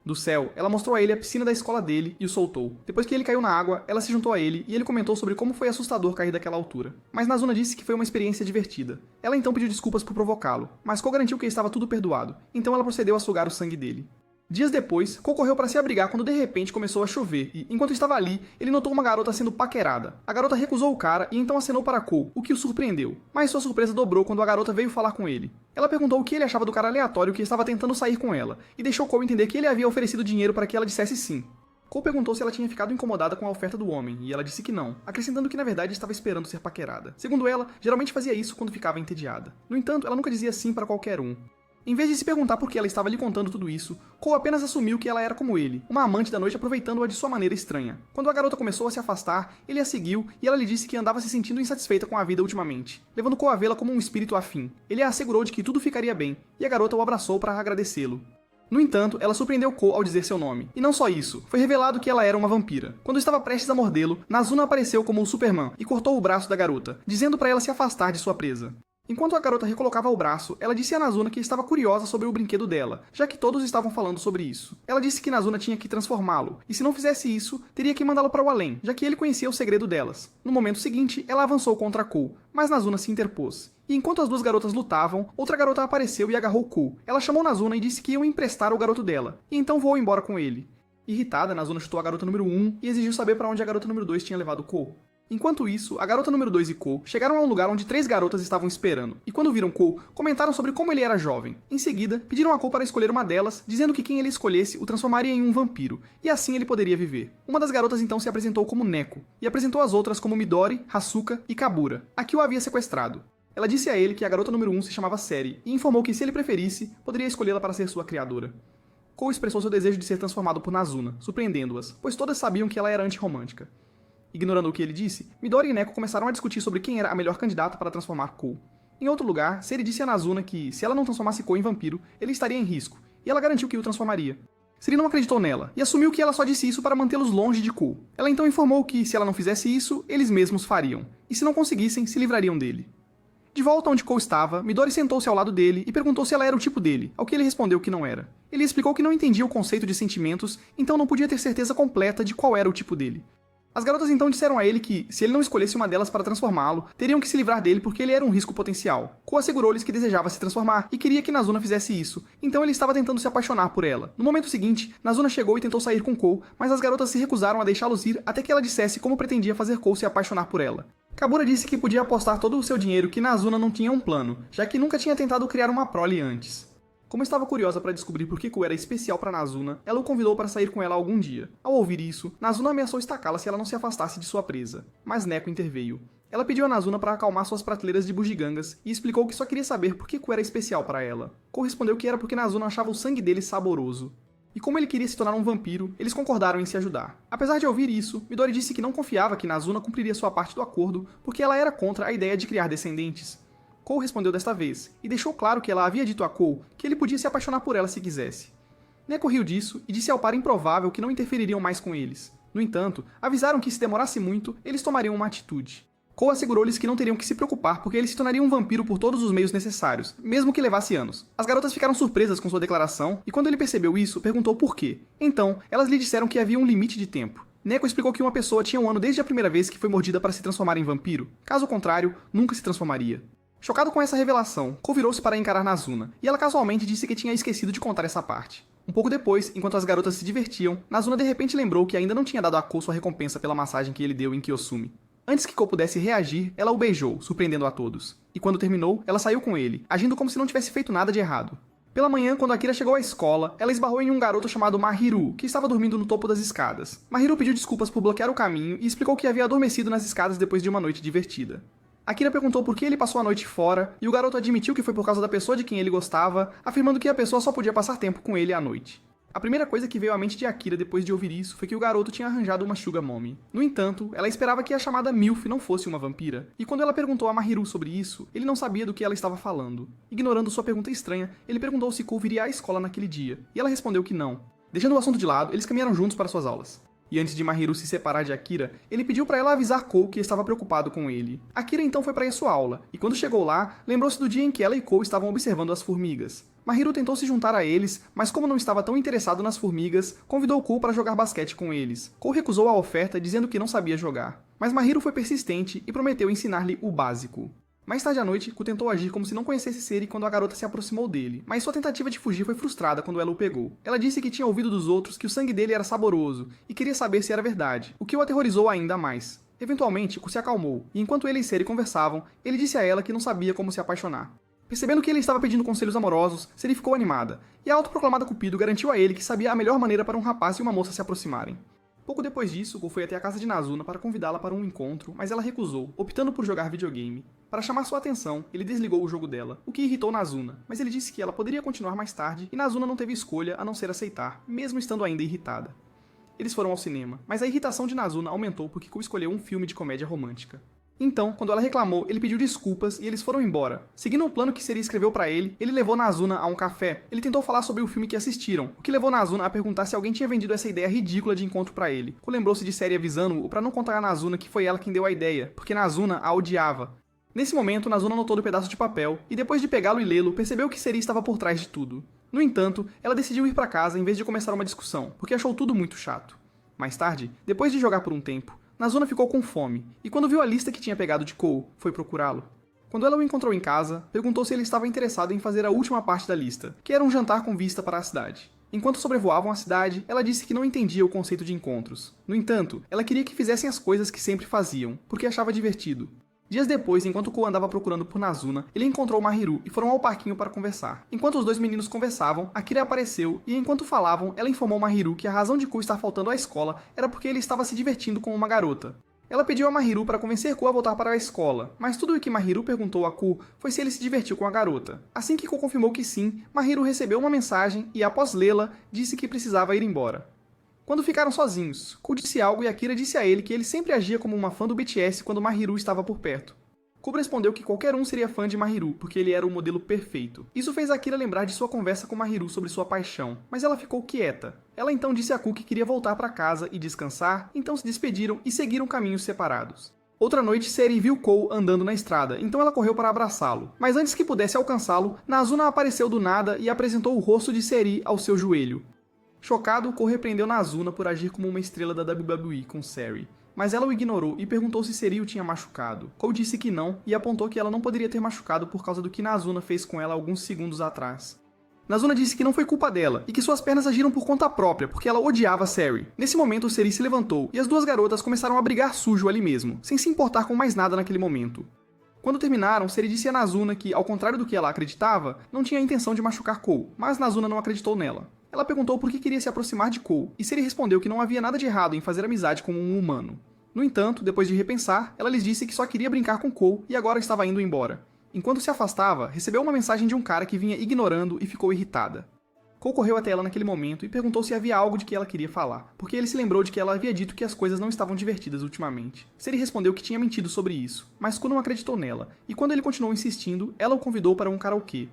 Do céu, ela mostrou a ele a piscina da escola dele e o soltou. Depois que ele caiu na água, ela se juntou a ele e ele comentou sobre como foi assustador cair daquela altura. Mas Nazuna disse que foi uma experiência divertida. Ela então pediu desculpas por provocá-lo, mas Kou garantiu que estava tudo perdoado, então ela procedeu a sugar o sangue dele. Dias depois, Kou correu para se abrigar quando de repente começou a chover e, enquanto estava ali, ele notou uma garota sendo paquerada. A garota recusou o cara e então acenou para Kou, o que o surpreendeu. Mas sua surpresa dobrou quando a garota veio falar com ele. Ela perguntou o que ele achava do cara aleatório que estava tentando sair com ela, e deixou Kou entender que ele havia oferecido dinheiro para que ela dissesse sim. Kou perguntou se ela tinha ficado incomodada com a oferta do homem, e ela disse que não, acrescentando que na verdade estava esperando ser paquerada. Segundo ela, geralmente fazia isso quando ficava entediada. No entanto, ela nunca dizia sim para qualquer um. Em vez de se perguntar por que ela estava lhe contando tudo isso, Kou apenas assumiu que ela era como ele, uma amante da noite aproveitando-a de sua maneira estranha. Quando a garota começou a se afastar, ele a seguiu e ela lhe disse que andava se sentindo insatisfeita com a vida ultimamente, levando Kou a vê-la como um espírito afim. Ele a assegurou de que tudo ficaria bem, e a garota o abraçou para agradecê-lo. No entanto, ela surpreendeu Kou ao dizer seu nome. E não só isso, foi revelado que ela era uma vampira. Quando estava prestes a mordê-lo, Nazuna apareceu como o Superman e cortou o braço da garota, dizendo para ela se afastar de sua presa. Enquanto a garota recolocava o braço, ela disse a Nazuna que estava curiosa sobre o brinquedo dela, já que todos estavam falando sobre isso. Ela disse que Nazuna tinha que transformá-lo, e se não fizesse isso, teria que mandá-lo para o além, já que ele conhecia o segredo delas. No momento seguinte, ela avançou contra Kou, mas Nazuna se interpôs. E enquanto as duas garotas lutavam, outra garota apareceu e agarrou Kou. Ela chamou Nazuna e disse que iam emprestar o garoto dela, e então voou embora com ele. Irritada, Nazuna chutou a garota número 1 e exigiu saber para onde a garota número 2 tinha levado Kou. Enquanto isso, a garota número 2 e Kou chegaram a um lugar onde 3 garotas estavam esperando, e quando viram Kou, comentaram sobre como ele era jovem. Em seguida, pediram a Kou para escolher uma delas, dizendo que quem ele escolhesse o transformaria em um vampiro, e assim ele poderia viver. Uma das garotas então se apresentou como Neko, e apresentou as outras como Midori, Hasuka e Kabura, a que o havia sequestrado. Ela disse a ele que a garota número 1 se chamava Seri, e informou que se ele preferisse, poderia escolhê-la para ser sua criadora. Kou expressou seu desejo de ser transformado por Nazuna, surpreendendo-as, pois todas sabiam que ela era antirromântica. Ignorando o que ele disse, Midori e Neko começaram a discutir sobre quem era a melhor candidata para transformar Kou. Em outro lugar, Seri disse a Nazuna que, se ela não transformasse Kou em vampiro, ele estaria em risco, e ela garantiu que o transformaria. Seri não acreditou nela, e assumiu que ela só disse isso para mantê-los longe de Kou. Ela então informou que, se ela não fizesse isso, eles mesmos fariam, e se não conseguissem, se livrariam dele. De volta onde Kou estava, Midori sentou-se ao lado dele e perguntou se ela era o tipo dele, ao que ele respondeu que não era. Ele explicou que não entendia o conceito de sentimentos, então não podia ter certeza completa de qual era o tipo dele. As garotas então disseram a ele que, se ele não escolhesse uma delas para transformá-lo, teriam que se livrar dele porque ele era um risco potencial. Kou assegurou-lhes que desejava se transformar e queria que Nazuna fizesse isso, então ele estava tentando se apaixonar por ela. No momento seguinte, Nazuna chegou e tentou sair com Kou, mas as garotas se recusaram a deixá-los ir até que ela dissesse como pretendia fazer Kou se apaixonar por ela. Kabura disse que podia apostar todo o seu dinheiro que Nazuna não tinha um plano, já que nunca tinha tentado criar uma prole antes. Como estava curiosa para descobrir por que Kou era especial para Nazuna, ela o convidou para sair com ela algum dia. Ao ouvir isso, Nazuna ameaçou estacá-la se ela não se afastasse de sua presa, mas Neko interveio. Ela pediu a Nazuna para acalmar suas prateleiras de bugigangas e explicou que só queria saber por que Kou era especial para ela. Kou respondeu que era porque Nazuna achava o sangue dele saboroso. E como ele queria se tornar um vampiro, eles concordaram em se ajudar. Apesar de ouvir isso, Midori disse que não confiava que Nazuna cumpriria sua parte do acordo porque ela era contra a ideia de criar descendentes. Kou respondeu desta vez, e deixou claro que ela havia dito a Kou que ele podia se apaixonar por ela se quisesse. Neko riu disso e disse ao par improvável que não interfeririam mais com eles. No entanto, avisaram que se demorasse muito, eles tomariam uma atitude. Kou assegurou-lhes que não teriam que se preocupar porque ele se tornaria um vampiro por todos os meios necessários, mesmo que levasse anos. As garotas ficaram surpresas com sua declaração, e quando ele percebeu isso, perguntou por quê. Então, elas lhe disseram que havia um limite de tempo. Neko explicou que uma pessoa tinha um ano desde a primeira vez que foi mordida para se transformar em vampiro. Caso contrário, nunca se transformaria. Chocado com essa revelação, Kou virou-se para encarar Nazuna, e ela casualmente disse que tinha esquecido de contar essa parte. Um pouco depois, enquanto as garotas se divertiam, Nazuna de repente lembrou que ainda não tinha dado a Kou sua recompensa pela massagem que ele deu em Kiyosumi. Antes que Kou pudesse reagir, ela o beijou, surpreendendo a todos. E quando terminou, ela saiu com ele, agindo como se não tivesse feito nada de errado. Pela manhã, quando Akira chegou à escola, ela esbarrou em um garoto chamado Mahiru, que estava dormindo no topo das escadas. Mahiru pediu desculpas por bloquear o caminho e explicou que havia adormecido nas escadas depois de uma noite divertida. Akira perguntou por que ele passou a noite fora, e o garoto admitiu que foi por causa da pessoa de quem ele gostava, afirmando que a pessoa só podia passar tempo com ele à noite. A primeira coisa que veio à mente de Akira depois de ouvir isso foi que o garoto tinha arranjado uma Sugar Mommy. No entanto, ela esperava que a chamada Milf não fosse uma vampira, e quando ela perguntou a Mahiru sobre isso, ele não sabia do que ela estava falando. Ignorando sua pergunta estranha, ele perguntou se Kou viria à escola naquele dia, e ela respondeu que não. Deixando o assunto de lado, eles caminharam juntos para suas aulas. E antes de Mahiru se separar de Akira, ele pediu para ela avisar Kou que estava preocupado com ele. Akira então foi para sua aula, e quando chegou lá, lembrou-se do dia em que ela e Kou estavam observando as formigas. Mahiru tentou se juntar a eles, mas como não estava tão interessado nas formigas, convidou Kou para jogar basquete com eles. Kou recusou a oferta, dizendo que não sabia jogar. Mas Mahiru foi persistente e prometeu ensinar-lhe o básico. Mais tarde à noite, Kou tentou agir como se não conhecesse Seri quando a garota se aproximou dele, mas sua tentativa de fugir foi frustrada quando ela o pegou. Ela disse que tinha ouvido dos outros que o sangue dele era saboroso, e queria saber se era verdade, o que o aterrorizou ainda mais. Eventualmente, Kou se acalmou, e enquanto ele e Seri conversavam, ele disse a ela que não sabia como se apaixonar. Percebendo que ele estava pedindo conselhos amorosos, Seri ficou animada, e a autoproclamada Cupido garantiu a ele que sabia a melhor maneira para um rapaz e uma moça se aproximarem. Pouco depois disso, Kou foi até a casa de Nazuna para convidá-la para um encontro, mas ela recusou, optando por jogar videogame. Para chamar sua atenção, ele desligou o jogo dela, o que irritou Nazuna, mas ele disse que ela poderia continuar mais tarde e Nazuna não teve escolha a não ser aceitar, mesmo estando ainda irritada. Eles foram ao cinema, mas a irritação de Nazuna aumentou porque Kou escolheu um filme de comédia romântica. Então, quando ela reclamou, ele pediu desculpas e eles foram embora. Seguindo o plano que Seri escreveu pra ele levou Nazuna a um café. Ele tentou falar sobre o filme que assistiram, o que levou Nazuna a perguntar se alguém tinha vendido essa ideia ridícula de encontro pra ele. Kou lembrou-se de Seri avisando-o pra não contar a Nazuna que foi ela quem deu a ideia, porque Nazuna a odiava. Nesse momento, Nazuna notou do pedaço de papel, e depois de pegá-lo e lê-lo, percebeu que Seri estava por trás de tudo. No entanto, ela decidiu ir pra casa em vez de começar uma discussão, porque achou tudo muito chato. Mais tarde, depois de jogar por um tempo, Nazuna ficou com fome, e quando viu a lista que tinha pegado de Kou, foi procurá-lo. Quando ela o encontrou em casa, perguntou se ele estava interessado em fazer a última parte da lista, que era um jantar com vista para a cidade. Enquanto sobrevoavam a cidade, ela disse que não entendia o conceito de encontros. No entanto, ela queria que fizessem as coisas que sempre faziam, porque achava divertido. Dias depois, enquanto Kou andava procurando por Nazuna, ele encontrou Mahiru e foram ao parquinho para conversar. Enquanto os dois meninos conversavam, Akira apareceu e enquanto falavam, ela informou Mahiru que a razão de Kou estar faltando à escola era porque ele estava se divertindo com uma garota. Ela pediu a Mahiru para convencer Kou a voltar para a escola, mas tudo o que Mahiru perguntou a Kou foi se ele se divertiu com a garota. Assim que Kou confirmou que sim, Mahiru recebeu uma mensagem e, após lê-la, disse que precisava ir embora. Quando ficaram sozinhos, Kou disse algo e Akira disse a ele que ele sempre agia como uma fã do BTS quando Mahiru estava por perto. Kou respondeu que qualquer um seria fã de Mahiru, porque ele era o modelo perfeito. Isso fez Akira lembrar de sua conversa com Mahiru sobre sua paixão, mas ela ficou quieta. Ela então disse a Kou que queria voltar para casa e descansar, então se despediram e seguiram caminhos separados. Outra noite, Seri viu Kou andando na estrada, então ela correu para abraçá-lo. Mas antes que pudesse alcançá-lo, Nazuna apareceu do nada e apresentou o rosto de Seri ao seu joelho. Chocado, Kou repreendeu Nazuna por agir como uma estrela da WWE com Seri. mas ela o ignorou e perguntou se Seri o tinha machucado. Kou disse que não e apontou que ela não poderia ter machucado por causa do que Nazuna fez com ela alguns segundos atrás. Nazuna disse que não foi culpa dela e que suas pernas agiram por conta própria, porque ela odiava Seri. Nesse momento, Seri se levantou e as duas garotas começaram a brigar sujo ali mesmo, sem se importar com mais nada naquele momento. Quando terminaram, Seri disse a Nazuna que, ao contrário do que ela acreditava, não tinha a intenção de machucar Kou, mas Nazuna não acreditou nela. Ela perguntou por que queria se aproximar de Kou, e Seri respondeu que não havia nada de errado em fazer amizade com um humano. No entanto, depois de repensar, ela lhes disse que só queria brincar com Kou e agora estava indo embora. Enquanto se afastava, recebeu uma mensagem de um cara que vinha ignorando e ficou irritada. Kou correu até ela naquele momento e perguntou se havia algo de que ela queria falar, porque ele se lembrou de que ela havia dito que as coisas não estavam divertidas ultimamente. Seri respondeu que tinha mentido sobre isso, mas Kou não acreditou nela, e quando ele continuou insistindo, ela o convidou para um karaokê.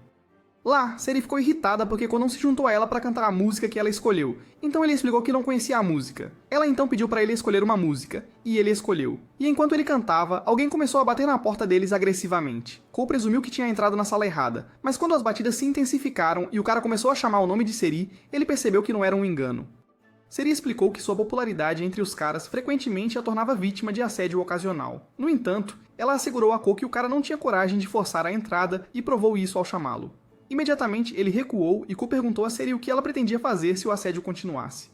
Lá, Seri ficou irritada porque Kou não se juntou a ela para cantar a música que ela escolheu, então ele explicou que não conhecia a música. Ela então pediu para ele escolher uma música, e ele escolheu. E enquanto ele cantava, alguém começou a bater na porta deles agressivamente. Kou presumiu que tinha entrado na sala errada, mas quando as batidas se intensificaram e o cara começou a chamar o nome de Seri, ele percebeu que não era um engano. Seri explicou que sua popularidade entre os caras frequentemente a tornava vítima de assédio ocasional. No entanto, ela assegurou a Kou que o cara não tinha coragem de forçar a entrada e provou isso ao chamá-lo. Imediatamente, ele recuou e Kou perguntou a Seri o que ela pretendia fazer se o assédio continuasse.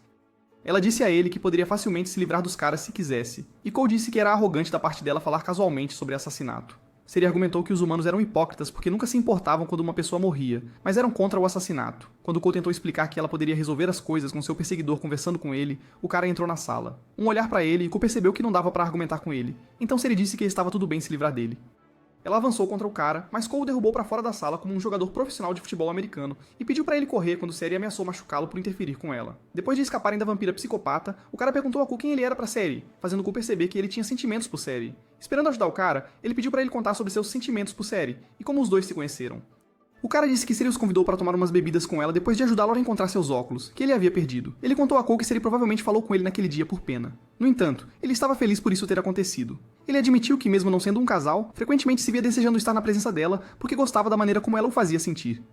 Ela disse a ele que poderia facilmente se livrar dos caras se quisesse, e Kou disse que era arrogante da parte dela falar casualmente sobre assassinato. Seri argumentou que os humanos eram hipócritas porque nunca se importavam quando uma pessoa morria, mas eram contra o assassinato. Quando Kou tentou explicar que ela poderia resolver as coisas com seu perseguidor conversando com ele, o cara entrou na sala. Um olhar para ele e Kou percebeu que não dava para argumentar com ele, então Seri disse que estava tudo bem se livrar dele. Ela avançou contra o cara, mas Kou o derrubou para fora da sala como um jogador profissional de futebol americano e pediu para ele correr quando Seri ameaçou machucá-lo por interferir com ela. Depois de escaparem da vampira psicopata, o cara perguntou a Kou quem ele era para Seri, fazendo Kou perceber que ele tinha sentimentos por Seri. Esperando ajudar o cara, ele pediu para ele contar sobre seus sentimentos por Seri e como os dois se conheceram. O cara disse que Seri os convidou para tomar umas bebidas com ela depois de ajudá-lo a encontrar seus óculos, que ele havia perdido. Ele contou a Kou que Seri provavelmente falou com ele naquele dia por pena. No entanto, ele estava feliz por isso ter acontecido. Ele admitiu que, mesmo não sendo um casal, frequentemente se via desejando estar na presença dela porque gostava da maneira como ela o fazia sentir.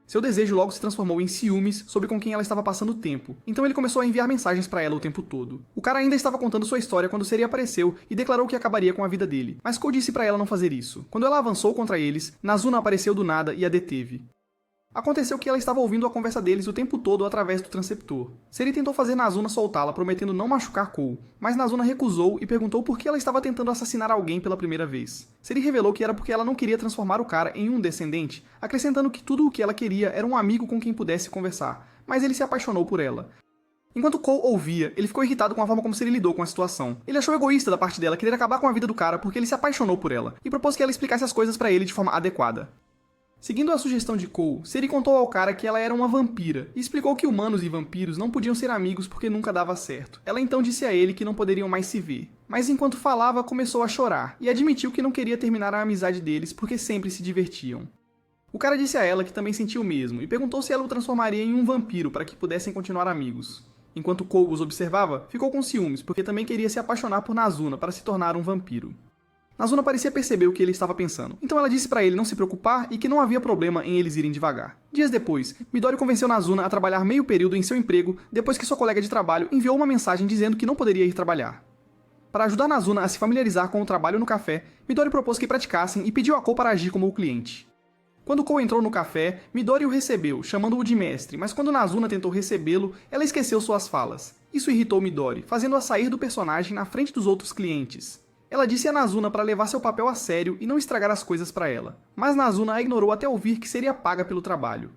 Seu desejo logo se transformou em ciúmes sobre com quem ela estava passando o tempo, então ele começou a enviar mensagens para ela o tempo todo. O cara ainda estava contando sua história quando Seri apareceu e declarou que acabaria com a vida dele, mas Kou disse para ela não fazer isso. Quando ela avançou contra eles, Nazuna apareceu do nada e a deteve. Aconteceu que ela estava ouvindo a conversa deles o tempo todo através do transceptor. Seri tentou fazer Nazuna soltá-la, prometendo não machucar Kou, mas Nazuna recusou e perguntou por que ela estava tentando assassinar alguém pela primeira vez. Seri revelou que era porque ela não queria transformar o cara em um descendente, acrescentando que tudo o que ela queria era um amigo com quem pudesse conversar, mas ele se apaixonou por ela. Enquanto Kou ouvia, ele ficou irritado com a forma como Seri lidou com a situação. Ele achou egoísta da parte dela querer acabar com a vida do cara porque ele se apaixonou por ela, e propôs que ela explicasse as coisas para ele de forma adequada. Seguindo a sugestão de Kou, Seri contou ao cara que ela era uma vampira e explicou que humanos e vampiros não podiam ser amigos porque nunca dava certo. Ela então disse a ele que não poderiam mais se ver. Mas enquanto falava, começou a chorar e admitiu que não queria terminar a amizade deles porque sempre se divertiam. O cara disse a ela que também sentiu o mesmo e perguntou se ela o transformaria em um vampiro para que pudessem continuar amigos. Enquanto Kou os observava, ficou com ciúmes porque também queria se apaixonar por Nazuna para se tornar um vampiro. Nazuna parecia perceber o que ele estava pensando, então ela disse para ele não se preocupar e que não havia problema em eles irem devagar. Dias depois, Midori convenceu Nazuna a trabalhar meio período em seu emprego depois que sua colega de trabalho enviou uma mensagem dizendo que não poderia ir trabalhar. Para ajudar Nazuna a se familiarizar com o trabalho no café, Midori propôs que praticassem e pediu a Kou para agir como o cliente. Quando Kou entrou no café, Midori o recebeu, chamando-o de mestre, mas quando Nazuna tentou recebê-lo, ela esqueceu suas falas. Isso irritou Midori, fazendo-a sair do personagem na frente dos outros clientes. Ela disse a Nazuna para levar seu papel a sério e não estragar as coisas para ela, mas Nazuna a ignorou até ouvir que seria paga pelo trabalho.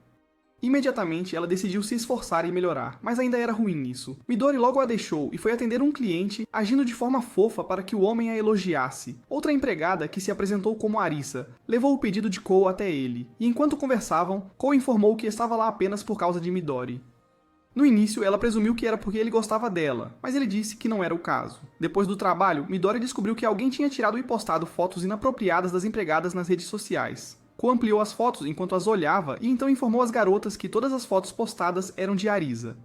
Imediatamente, ela decidiu se esforçar e melhorar, mas ainda era ruim isso. Midori logo a deixou e foi atender um cliente, agindo de forma fofa para que o homem a elogiasse. Outra empregada, que se apresentou como Arisa, levou o pedido de Kou até ele, e enquanto conversavam, Kou informou que estava lá apenas por causa de Midori. No início, ela presumiu que era porque ele gostava dela, mas ele disse que não era o caso. Depois do trabalho, Midori descobriu que alguém tinha tirado e postado fotos inapropriadas das empregadas nas redes sociais. Kou ampliou as fotos enquanto as olhava e então informou às garotas que todas as fotos postadas eram de Arisa.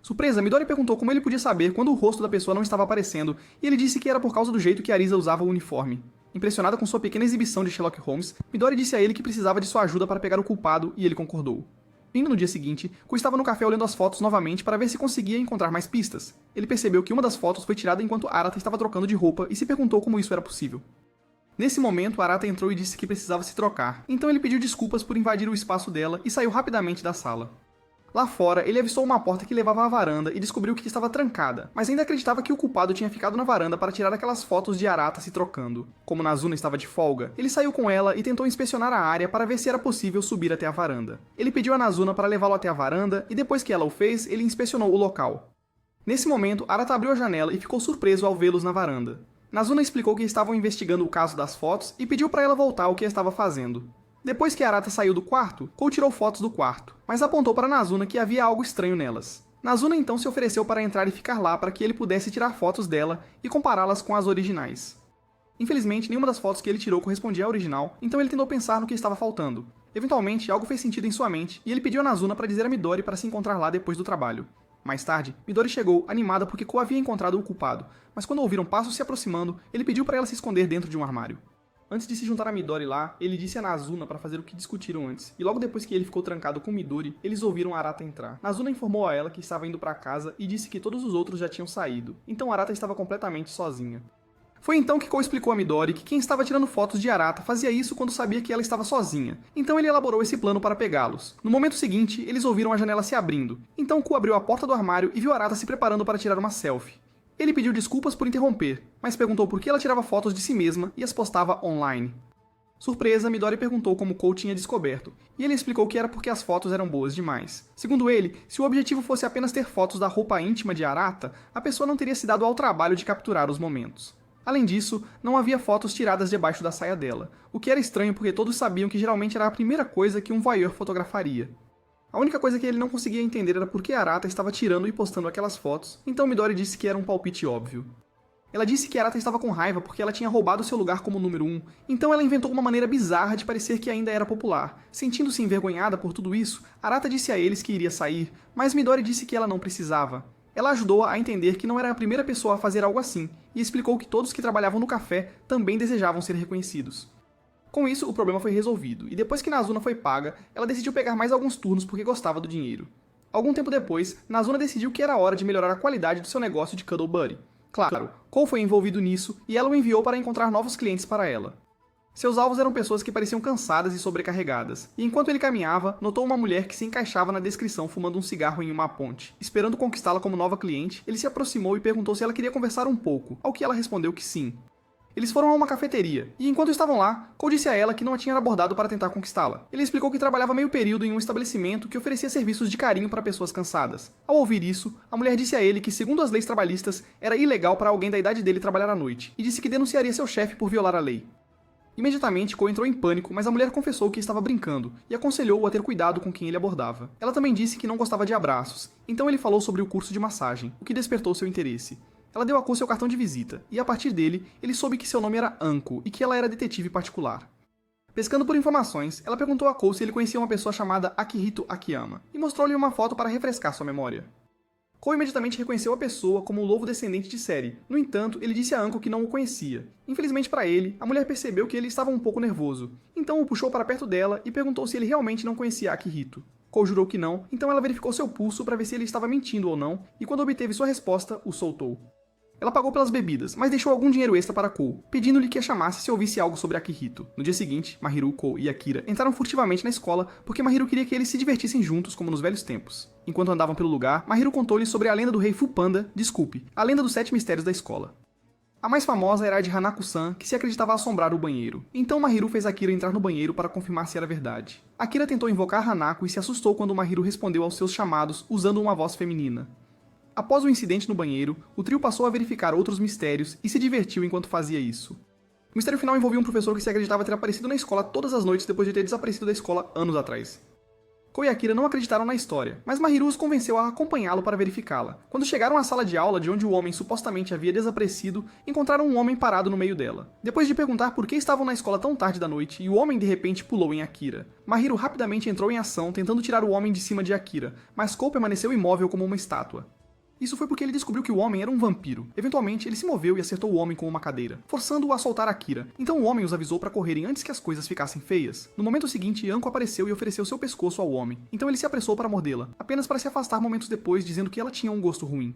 Surpresa, Midori perguntou como ele podia saber quando o rosto da pessoa não estava aparecendo, e ele disse que era por causa do jeito que Arisa usava o uniforme. Impressionada com sua pequena exibição de Sherlock Holmes, Midori disse a ele que precisava de sua ajuda para pegar o culpado e ele concordou. Indo no dia seguinte, Ko estava no café olhando as fotos novamente para ver se conseguia encontrar mais pistas. Ele percebeu que uma das fotos foi tirada enquanto Arata estava trocando de roupa e se perguntou como isso era possível. Nesse momento, Arata entrou e disse que precisava se trocar, então ele pediu desculpas por invadir o espaço dela e saiu rapidamente da sala. Lá fora, ele avistou uma porta que levava à varanda e descobriu que estava trancada, mas ainda acreditava que o culpado tinha ficado na varanda para tirar aquelas fotos de Arata se trocando. Como Nazuna estava de folga, ele saiu com ela e tentou inspecionar a área para ver se era possível subir até a varanda. Ele pediu a Nazuna para levá-lo até a varanda e depois que ela o fez, ele inspecionou o local. Nesse momento, Arata abriu a janela e ficou surpreso ao vê-los na varanda. Nazuna explicou que estavam investigando o caso das fotos e pediu para ela voltar ao que estava fazendo. Depois que Arata saiu do quarto, Ko tirou fotos do quarto, mas apontou para Nazuna que havia algo estranho nelas. Nazuna então se ofereceu para entrar e ficar lá para que ele pudesse tirar fotos dela e compará-las com as originais. Infelizmente, nenhuma das fotos que ele tirou correspondia à original, então ele tentou pensar no que estava faltando. Eventualmente, algo fez sentido em sua mente e ele pediu a Nazuna para dizer a Midori para se encontrar lá depois do trabalho. Mais tarde, Midori chegou, animada porque Ko havia encontrado o culpado, mas quando ouviram passos se aproximando, ele pediu para ela se esconder dentro de um armário. Antes de se juntar a Midori lá, ele disse a Nazuna para fazer o que discutiram antes, e logo depois que ele ficou trancado com Midori, eles ouviram Arata entrar. Nazuna informou a ela que estava indo para casa e disse que todos os outros já tinham saído, então Arata estava completamente sozinha. Foi então que Ko explicou a Midori que quem estava tirando fotos de Arata fazia isso quando sabia que ela estava sozinha, então ele elaborou esse plano para pegá-los. No momento seguinte, eles ouviram a janela se abrindo, então Ko abriu a porta do armário e viu Arata se preparando para tirar uma selfie. Ele pediu desculpas por interromper, mas perguntou por que ela tirava fotos de si mesma e as postava online. Surpresa, Midori perguntou como Ko tinha descoberto, e ele explicou que era porque as fotos eram boas demais. Segundo ele, se o objetivo fosse apenas ter fotos da roupa íntima de Arata, a pessoa não teria se dado ao trabalho de capturar os momentos. Além disso, não havia fotos tiradas debaixo da saia dela, o que era estranho porque todos sabiam que geralmente era a primeira coisa que um voyeur fotografaria. A única coisa que ele não conseguia entender era por que Arata estava tirando e postando aquelas fotos, então Midori disse que era um palpite óbvio. Ela disse que Arata estava com raiva porque ela tinha roubado seu lugar como número 1, então ela inventou uma maneira bizarra de parecer que ainda era popular. Sentindo-se envergonhada por tudo isso, Arata disse a eles que iria sair, mas Midori disse que ela não precisava. Ela ajudou-a a entender que não era a primeira pessoa a fazer algo assim, e explicou que todos que trabalhavam no café também desejavam ser reconhecidos. Com isso, o problema foi resolvido, e depois que Nazuna foi paga, ela decidiu pegar mais alguns turnos porque gostava do dinheiro. Algum tempo depois, Nazuna decidiu que era hora de melhorar a qualidade do seu negócio de Cuddle Buddy. Claro, Ko foi envolvido nisso e ela o enviou para encontrar novos clientes para ela. Seus alvos eram pessoas que pareciam cansadas e sobrecarregadas, e enquanto ele caminhava, notou uma mulher que se encaixava na descrição fumando um cigarro em uma ponte. Esperando conquistá-la como nova cliente, ele se aproximou e perguntou se ela queria conversar um pouco, ao que ela respondeu que sim. Eles foram a uma cafeteria, e enquanto estavam lá, Ko disse a ela que não a tinha abordado para tentar conquistá-la. Ele explicou que trabalhava meio período em um estabelecimento que oferecia serviços de carinho para pessoas cansadas. Ao ouvir isso, a mulher disse a ele que, segundo as leis trabalhistas, era ilegal para alguém da idade dele trabalhar à noite, e disse que denunciaria seu chefe por violar a lei. Imediatamente, Ko entrou em pânico, mas a mulher confessou que estava brincando, e aconselhou-o a ter cuidado com quem ele abordava. Ela também disse que não gostava de abraços, então ele falou sobre o curso de massagem, o que despertou seu interesse. Ela deu a Ko seu cartão de visita, e a partir dele, ele soube que seu nome era Anko e que ela era detetive particular. Pescando por informações, ela perguntou a Ko se ele conhecia uma pessoa chamada Akihito Akiyama, e mostrou-lhe uma foto para refrescar sua memória. Ko imediatamente reconheceu a pessoa como um lobo descendente de série. No entanto, ele disse a Anko que não o conhecia. Infelizmente para ele, a mulher percebeu que ele estava um pouco nervoso, então o puxou para perto dela e perguntou se ele realmente não conhecia Akihito. Ko jurou que não, então ela verificou seu pulso para ver se ele estava mentindo ou não, e quando obteve sua resposta, o soltou. Ela pagou pelas bebidas, mas deixou algum dinheiro extra para Ko, pedindo-lhe que a chamasse se ouvisse algo sobre Akihito. No dia seguinte, Mahiru, Ko e Akira entraram furtivamente na escola porque Mahiru queria que eles se divertissem juntos como nos velhos tempos. Enquanto andavam pelo lugar, Mahiru contou-lhe sobre a lenda do rei Fupanda, a lenda dos 7 mistérios da escola. A mais famosa era a de Hanako-san, que se acreditava assombrar o banheiro. Então Mahiru fez Akira entrar no banheiro para confirmar se era verdade. Akira tentou invocar Hanako e se assustou quando Mahiru respondeu aos seus chamados usando uma voz feminina. Após o incidente no banheiro, o trio passou a verificar outros mistérios e se divertiu enquanto fazia isso. O mistério final envolvia um professor que se acreditava ter aparecido na escola todas as noites depois de ter desaparecido da escola anos atrás. Ko e Akira não acreditaram na história, mas Mahiru os convenceu a acompanhá-lo para verificá-la. Quando chegaram à sala de aula de onde o homem supostamente havia desaparecido, encontraram um homem parado no meio dela. Depois de perguntar por que estavam na escola tão tarde da noite e o homem de repente pulou em Akira, Mahiru rapidamente entrou em ação tentando tirar o homem de cima de Akira, mas Ko permaneceu imóvel como uma estátua. Isso foi porque ele descobriu que o homem era um vampiro. Eventualmente, ele se moveu e acertou o homem com uma cadeira, forçando-o a soltar Akira. Então o homem os avisou para correrem antes que as coisas ficassem feias. No momento seguinte, Anko apareceu e ofereceu seu pescoço ao homem. Então ele se apressou para mordê-la, apenas para se afastar momentos depois, dizendo que ela tinha um gosto ruim.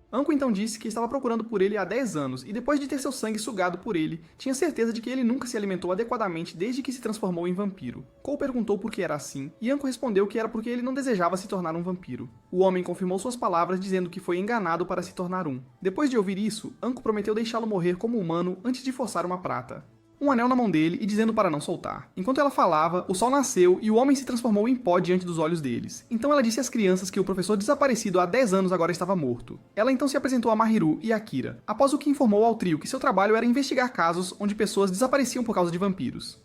Anko então disse que estava procurando por ele há 10 anos e depois de ter seu sangue sugado por ele, tinha certeza de que ele nunca se alimentou adequadamente desde que se transformou em vampiro. Cole perguntou por que era assim, e Anko respondeu que era porque ele não desejava se tornar um vampiro. O homem confirmou suas palavras dizendo que foi enganado para se tornar um. Depois de ouvir isso, Anko prometeu deixá-lo morrer como humano antes de forçar uma prata. Um anel na mão dele e dizendo para não soltar. Enquanto ela falava, o sol nasceu e o homem se transformou em pó diante dos olhos deles. Então ela disse às crianças que o professor desaparecido há 10 anos agora estava morto. Ela então se apresentou a Mahiru e Akira, após o que informou ao trio que seu trabalho era investigar casos onde pessoas desapareciam por causa de vampiros.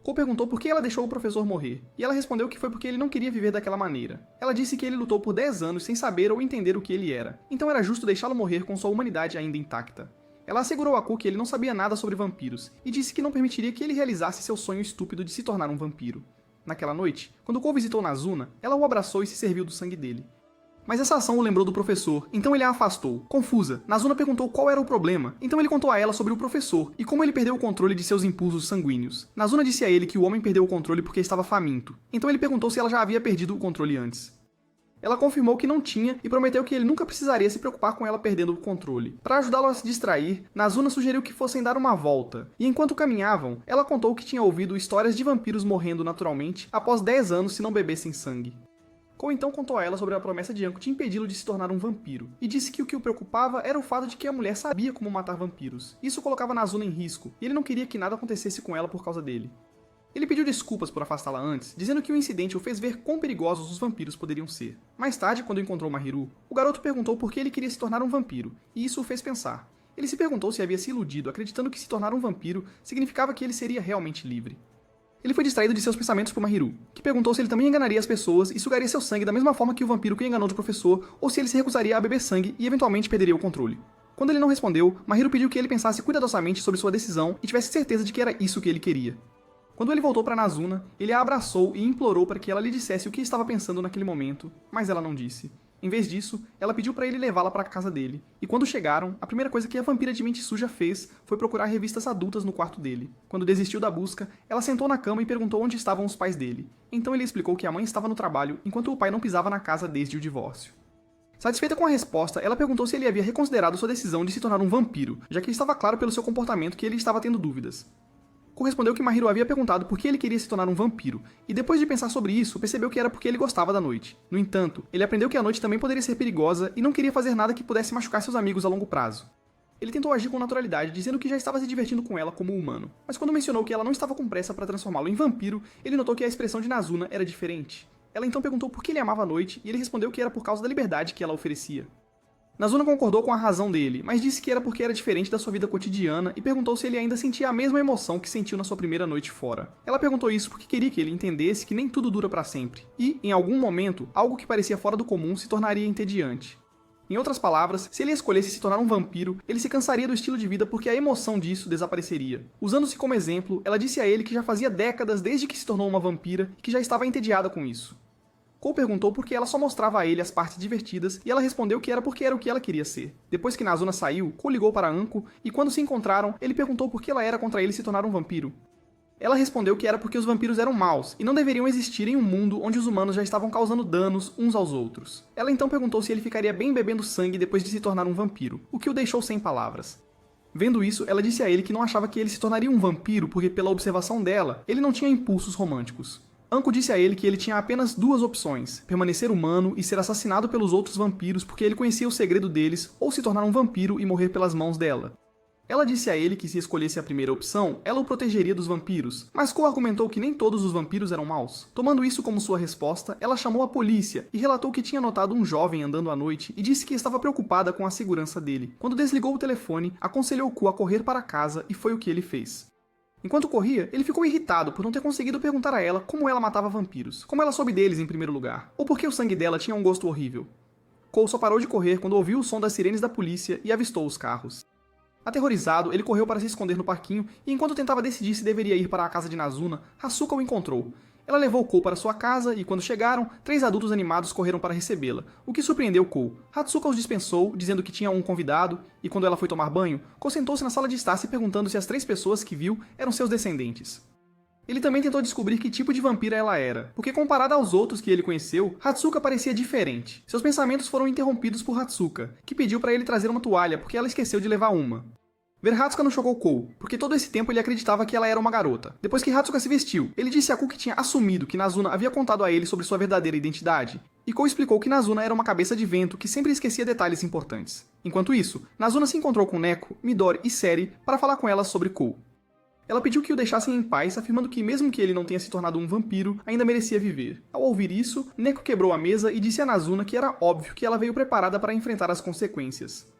Cole perguntou por que ela deixou o professor morrer, e ela respondeu que foi porque ele não queria viver daquela maneira. Ela disse que ele lutou por 10 anos sem saber ou entender o que ele era, então era justo deixá-lo morrer com sua humanidade ainda intacta. Ela assegurou a Cole que ele não sabia nada sobre vampiros, e disse que não permitiria que ele realizasse seu sonho estúpido de se tornar um vampiro. Naquela noite, quando Cole visitou Nazuna, ela o abraçou e se serviu do sangue dele. Mas essa ação o lembrou do professor, então ele a afastou. Confusa, Nazuna perguntou qual era o problema, então ele contou a ela sobre o professor e como ele perdeu o controle de seus impulsos sanguíneos. Nazuna disse a ele que o homem perdeu o controle porque estava faminto, então ele perguntou se ela já havia perdido o controle antes. Ela confirmou que não tinha e prometeu que ele nunca precisaria se preocupar com ela perdendo o controle. Para ajudá-lo a se distrair, Nazuna sugeriu que fossem dar uma volta, e enquanto caminhavam, ela contou que tinha ouvido histórias de vampiros morrendo naturalmente após 10 anos se não bebessem sangue. Cole então contou a ela sobre a promessa de Anko de impedi-lo de se tornar um vampiro, e disse que o preocupava era o fato de que a mulher sabia como matar vampiros. Isso colocava Nazuna em risco, e ele não queria que nada acontecesse com ela por causa dele. Ele pediu desculpas por afastá-la antes, dizendo que o incidente o fez ver quão perigosos os vampiros poderiam ser. Mais tarde, quando encontrou Mahiru, o garoto perguntou por que ele queria se tornar um vampiro, e isso o fez pensar. Ele se perguntou se havia se iludido, acreditando que se tornar um vampiro significava que ele seria realmente livre. Ele foi distraído de seus pensamentos por Mahiru, que perguntou se ele também enganaria as pessoas e sugaria seu sangue da mesma forma que o vampiro que enganou o professor, ou se ele se recusaria a beber sangue e eventualmente perderia o controle. Quando ele não respondeu, Mahiru pediu que ele pensasse cuidadosamente sobre sua decisão e tivesse certeza de que era isso que ele queria. Quando ele voltou para Nazuna, ele a abraçou e implorou para que ela lhe dissesse o que estava pensando naquele momento, mas ela não disse. Em vez disso, ela pediu para ele levá-la para a casa dele, e quando chegaram, a primeira coisa que a vampira de mente suja fez foi procurar revistas adultas no quarto dele. Quando desistiu da busca, ela sentou na cama e perguntou onde estavam os pais dele. Então ele explicou que a mãe estava no trabalho, enquanto o pai não pisava na casa desde o divórcio. Satisfeita com a resposta, ela perguntou se ele havia reconsiderado sua decisão de se tornar um vampiro, já que estava claro pelo seu comportamento que ele estava tendo dúvidas. Correspondeu que Mahiru havia perguntado por que ele queria se tornar um vampiro, e depois de pensar sobre isso, percebeu que era porque ele gostava da noite. No entanto, ele aprendeu que a noite também poderia ser perigosa e não queria fazer nada que pudesse machucar seus amigos a longo prazo. Ele tentou agir com naturalidade, dizendo que já estava se divertindo com ela como humano, mas quando mencionou que ela não estava com pressa para transformá-lo em vampiro, ele notou que a expressão de Nazuna era diferente. Ela então perguntou por que ele amava a noite, e ele respondeu que era por causa da liberdade que ela oferecia. Nazuna concordou com a razão dele, mas disse que era porque era diferente da sua vida cotidiana e perguntou se ele ainda sentia a mesma emoção que sentiu na sua primeira noite fora. Ela perguntou isso porque queria que ele entendesse que nem tudo dura para sempre, e, em algum momento, algo que parecia fora do comum se tornaria entediante. Em outras palavras, se ele escolhesse se tornar um vampiro, ele se cansaria do estilo de vida porque a emoção disso desapareceria. Usando-se como exemplo, ela disse a ele que já fazia décadas desde que se tornou uma vampira e que já estava entediada com isso. Cole perguntou por que ela só mostrava a ele as partes divertidas e ela respondeu que era porque era o que ela queria ser. Depois que Nazuna saiu, Cole ligou para Anko e quando se encontraram, ele perguntou por que ela era contra ele se tornar um vampiro. Ela respondeu que era porque os vampiros eram maus e não deveriam existir em um mundo onde os humanos já estavam causando danos uns aos outros. Ela então perguntou se ele ficaria bem bebendo sangue depois de se tornar um vampiro, o que o deixou sem palavras. Vendo isso, ela disse a ele que não achava que ele se tornaria um vampiro porque, pela observação dela, ele não tinha impulsos românticos. Anko disse a ele que ele tinha apenas duas opções, permanecer humano e ser assassinado pelos outros vampiros porque ele conhecia o segredo deles, ou se tornar um vampiro e morrer pelas mãos dela. Ela disse a ele que se escolhesse a primeira opção, ela o protegeria dos vampiros, mas Cole argumentou que nem todos os vampiros eram maus. Tomando isso como sua resposta, ela chamou a polícia e relatou que tinha notado um jovem andando à noite e disse que estava preocupada com a segurança dele. Quando desligou o telefone, aconselhou Cole a correr para casa e foi o que ele fez. Enquanto corria, ele ficou irritado por não ter conseguido perguntar a ela como ela matava vampiros, como ela soube deles em primeiro lugar, ou por que o sangue dela tinha um gosto horrível. Cole só parou de correr quando ouviu o som das sirenes da polícia e avistou os carros. Aterrorizado, ele correu para se esconder no parquinho e enquanto tentava decidir se deveria ir para a casa de Nazuna, Hasuka o encontrou. Ela levou Kou para sua casa e, quando chegaram, 3 adultos animados correram para recebê-la, o que surpreendeu Kou. Hatsuka os dispensou, dizendo que tinha um convidado, e quando ela foi tomar banho, Kou sentou-se na sala de estar se perguntando se as 3 pessoas que viu eram seus descendentes. Ele também tentou descobrir que tipo de vampira ela era, porque comparada aos outros que ele conheceu, Hatsuka parecia diferente. Seus pensamentos foram interrompidos por Hatsuka, que pediu para ele trazer uma toalha porque ela esqueceu de levar uma. Ver Hatsuka não chocou Kou, porque todo esse tempo ele acreditava que ela era uma garota. Depois que Hatsuka se vestiu, ele disse a Kou que tinha assumido que Nazuna havia contado a ele sobre sua verdadeira identidade, e Kou explicou que Nazuna era uma cabeça de vento que sempre esquecia detalhes importantes. Enquanto isso, Nazuna se encontrou com Neko, Midori e Seri para falar com elas sobre Kou. Ela pediu que o deixassem em paz, afirmando que mesmo que ele não tenha se tornado um vampiro, ainda merecia viver. Ao ouvir isso, Neko quebrou a mesa e disse a Nazuna que era óbvio que ela veio preparada para enfrentar as consequências.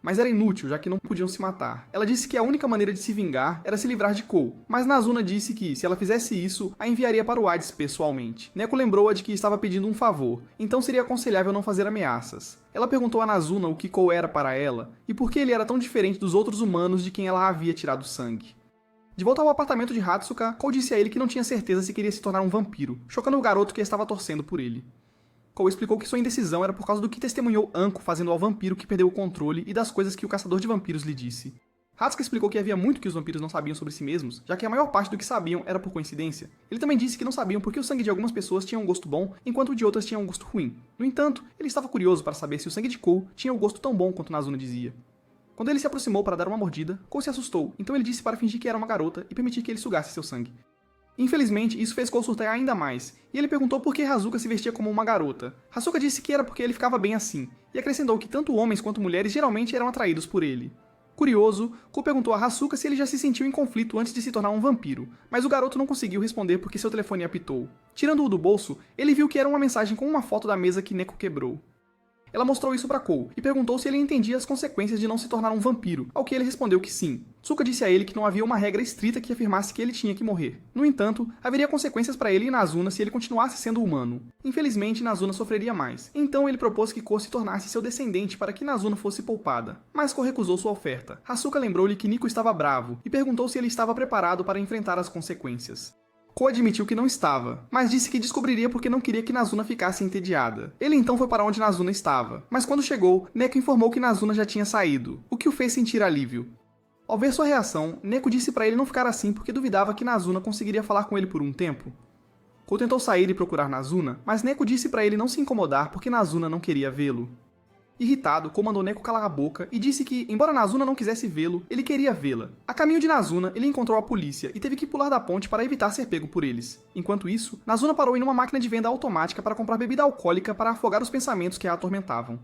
Mas era inútil, já que não podiam se matar. Ela disse que a única maneira de se vingar era se livrar de Kou, mas Nazuna disse que, se ela fizesse isso, a enviaria para o Hades pessoalmente. Neko lembrou-a de que estava pedindo um favor, então seria aconselhável não fazer ameaças. Ela perguntou a Nazuna o que Kou era para ela, e por que ele era tão diferente dos outros humanos de quem ela havia tirado sangue. De volta ao apartamento de Hatsuka, Kou disse a ele que não tinha certeza se queria se tornar um vampiro, chocando o garoto que estava torcendo por ele. Kou explicou que sua indecisão era por causa do que testemunhou Anko fazendo ao vampiro que perdeu o controle e das coisas que o caçador de vampiros lhe disse. Hatsuka explicou que havia muito que os vampiros não sabiam sobre si mesmos, já que a maior parte do que sabiam era por coincidência. Ele também disse que não sabiam porque o sangue de algumas pessoas tinha um gosto bom, enquanto o de outras tinha um gosto ruim. No entanto, ele estava curioso para saber se o sangue de Kou tinha o gosto tão bom quanto Nazuna dizia. Quando ele se aproximou para dar uma mordida, Kou se assustou, então ele disse para fingir que era uma garota e permitir que ele sugasse seu sangue. Infelizmente, isso fez Kou surtar ainda mais, e ele perguntou por que Hazuka se vestia como uma garota. Hazuka disse que era porque ele ficava bem assim, e acrescentou que tanto homens quanto mulheres geralmente eram atraídos por ele. Curioso, Kou perguntou a Hazuka se ele já se sentiu em conflito antes de se tornar um vampiro, mas o garoto não conseguiu responder porque seu telefone apitou. Tirando-o do bolso, ele viu que era uma mensagem com uma foto da mesa que Neko quebrou. Ela mostrou isso para Kou e perguntou se ele entendia as consequências de não se tornar um vampiro, ao que ele respondeu que sim. Tsuka disse a ele que não havia uma regra estrita que afirmasse que ele tinha que morrer. No entanto, haveria consequências para ele e Nazuna se ele continuasse sendo humano. Infelizmente, Nazuna sofreria mais, então ele propôs que Kou se tornasse seu descendente para que Nazuna fosse poupada. Mas Kou recusou sua oferta. Hazuka lembrou-lhe que Nico estava bravo e perguntou se ele estava preparado para enfrentar as consequências. Kou admitiu que não estava, mas disse que descobriria porque não queria que Nazuna ficasse entediada. Ele então foi para onde Nazuna estava, mas quando chegou, Neko informou que Nazuna já tinha saído, o que o fez sentir alívio. Ao ver sua reação, Neko disse para ele não ficar assim porque duvidava que Nazuna conseguiria falar com ele por um tempo. Kou tentou sair e procurar Nazuna, mas Neko disse para ele não se incomodar porque Nazuna não queria vê-lo. Irritado, Kou mandou Neko calar a boca e disse que, embora Nazuna não quisesse vê-lo, ele queria vê-la. A caminho de Nazuna, ele encontrou a polícia e teve que pular da ponte para evitar ser pego por eles. Enquanto isso, Nazuna parou em uma máquina de venda automática para comprar bebida alcoólica para afogar os pensamentos que a atormentavam.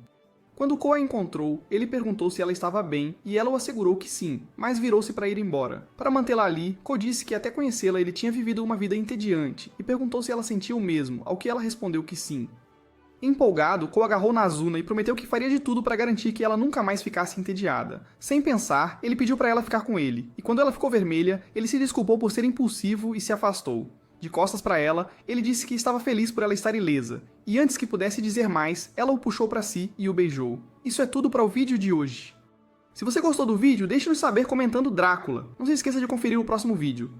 Quando Kou a encontrou, ele perguntou se ela estava bem e ela o assegurou que sim, mas virou-se para ir embora. Para mantê-la ali, Kou disse que até conhecê-la ele tinha vivido uma vida entediante e perguntou se ela sentia o mesmo, ao que ela respondeu que sim. Empolgado, Kou agarrou Nazuna e prometeu que faria de tudo para garantir que ela nunca mais ficasse entediada. Sem pensar, ele pediu para ela ficar com ele, e quando ela ficou vermelha, ele se desculpou por ser impulsivo e se afastou. De costas para ela, ele disse que estava feliz por ela estar ilesa, e antes que pudesse dizer mais, ela o puxou para si e o beijou. Isso é tudo para o vídeo de hoje. Se você gostou do vídeo, deixe-nos saber comentando Drácula. Não se esqueça de conferir o próximo vídeo.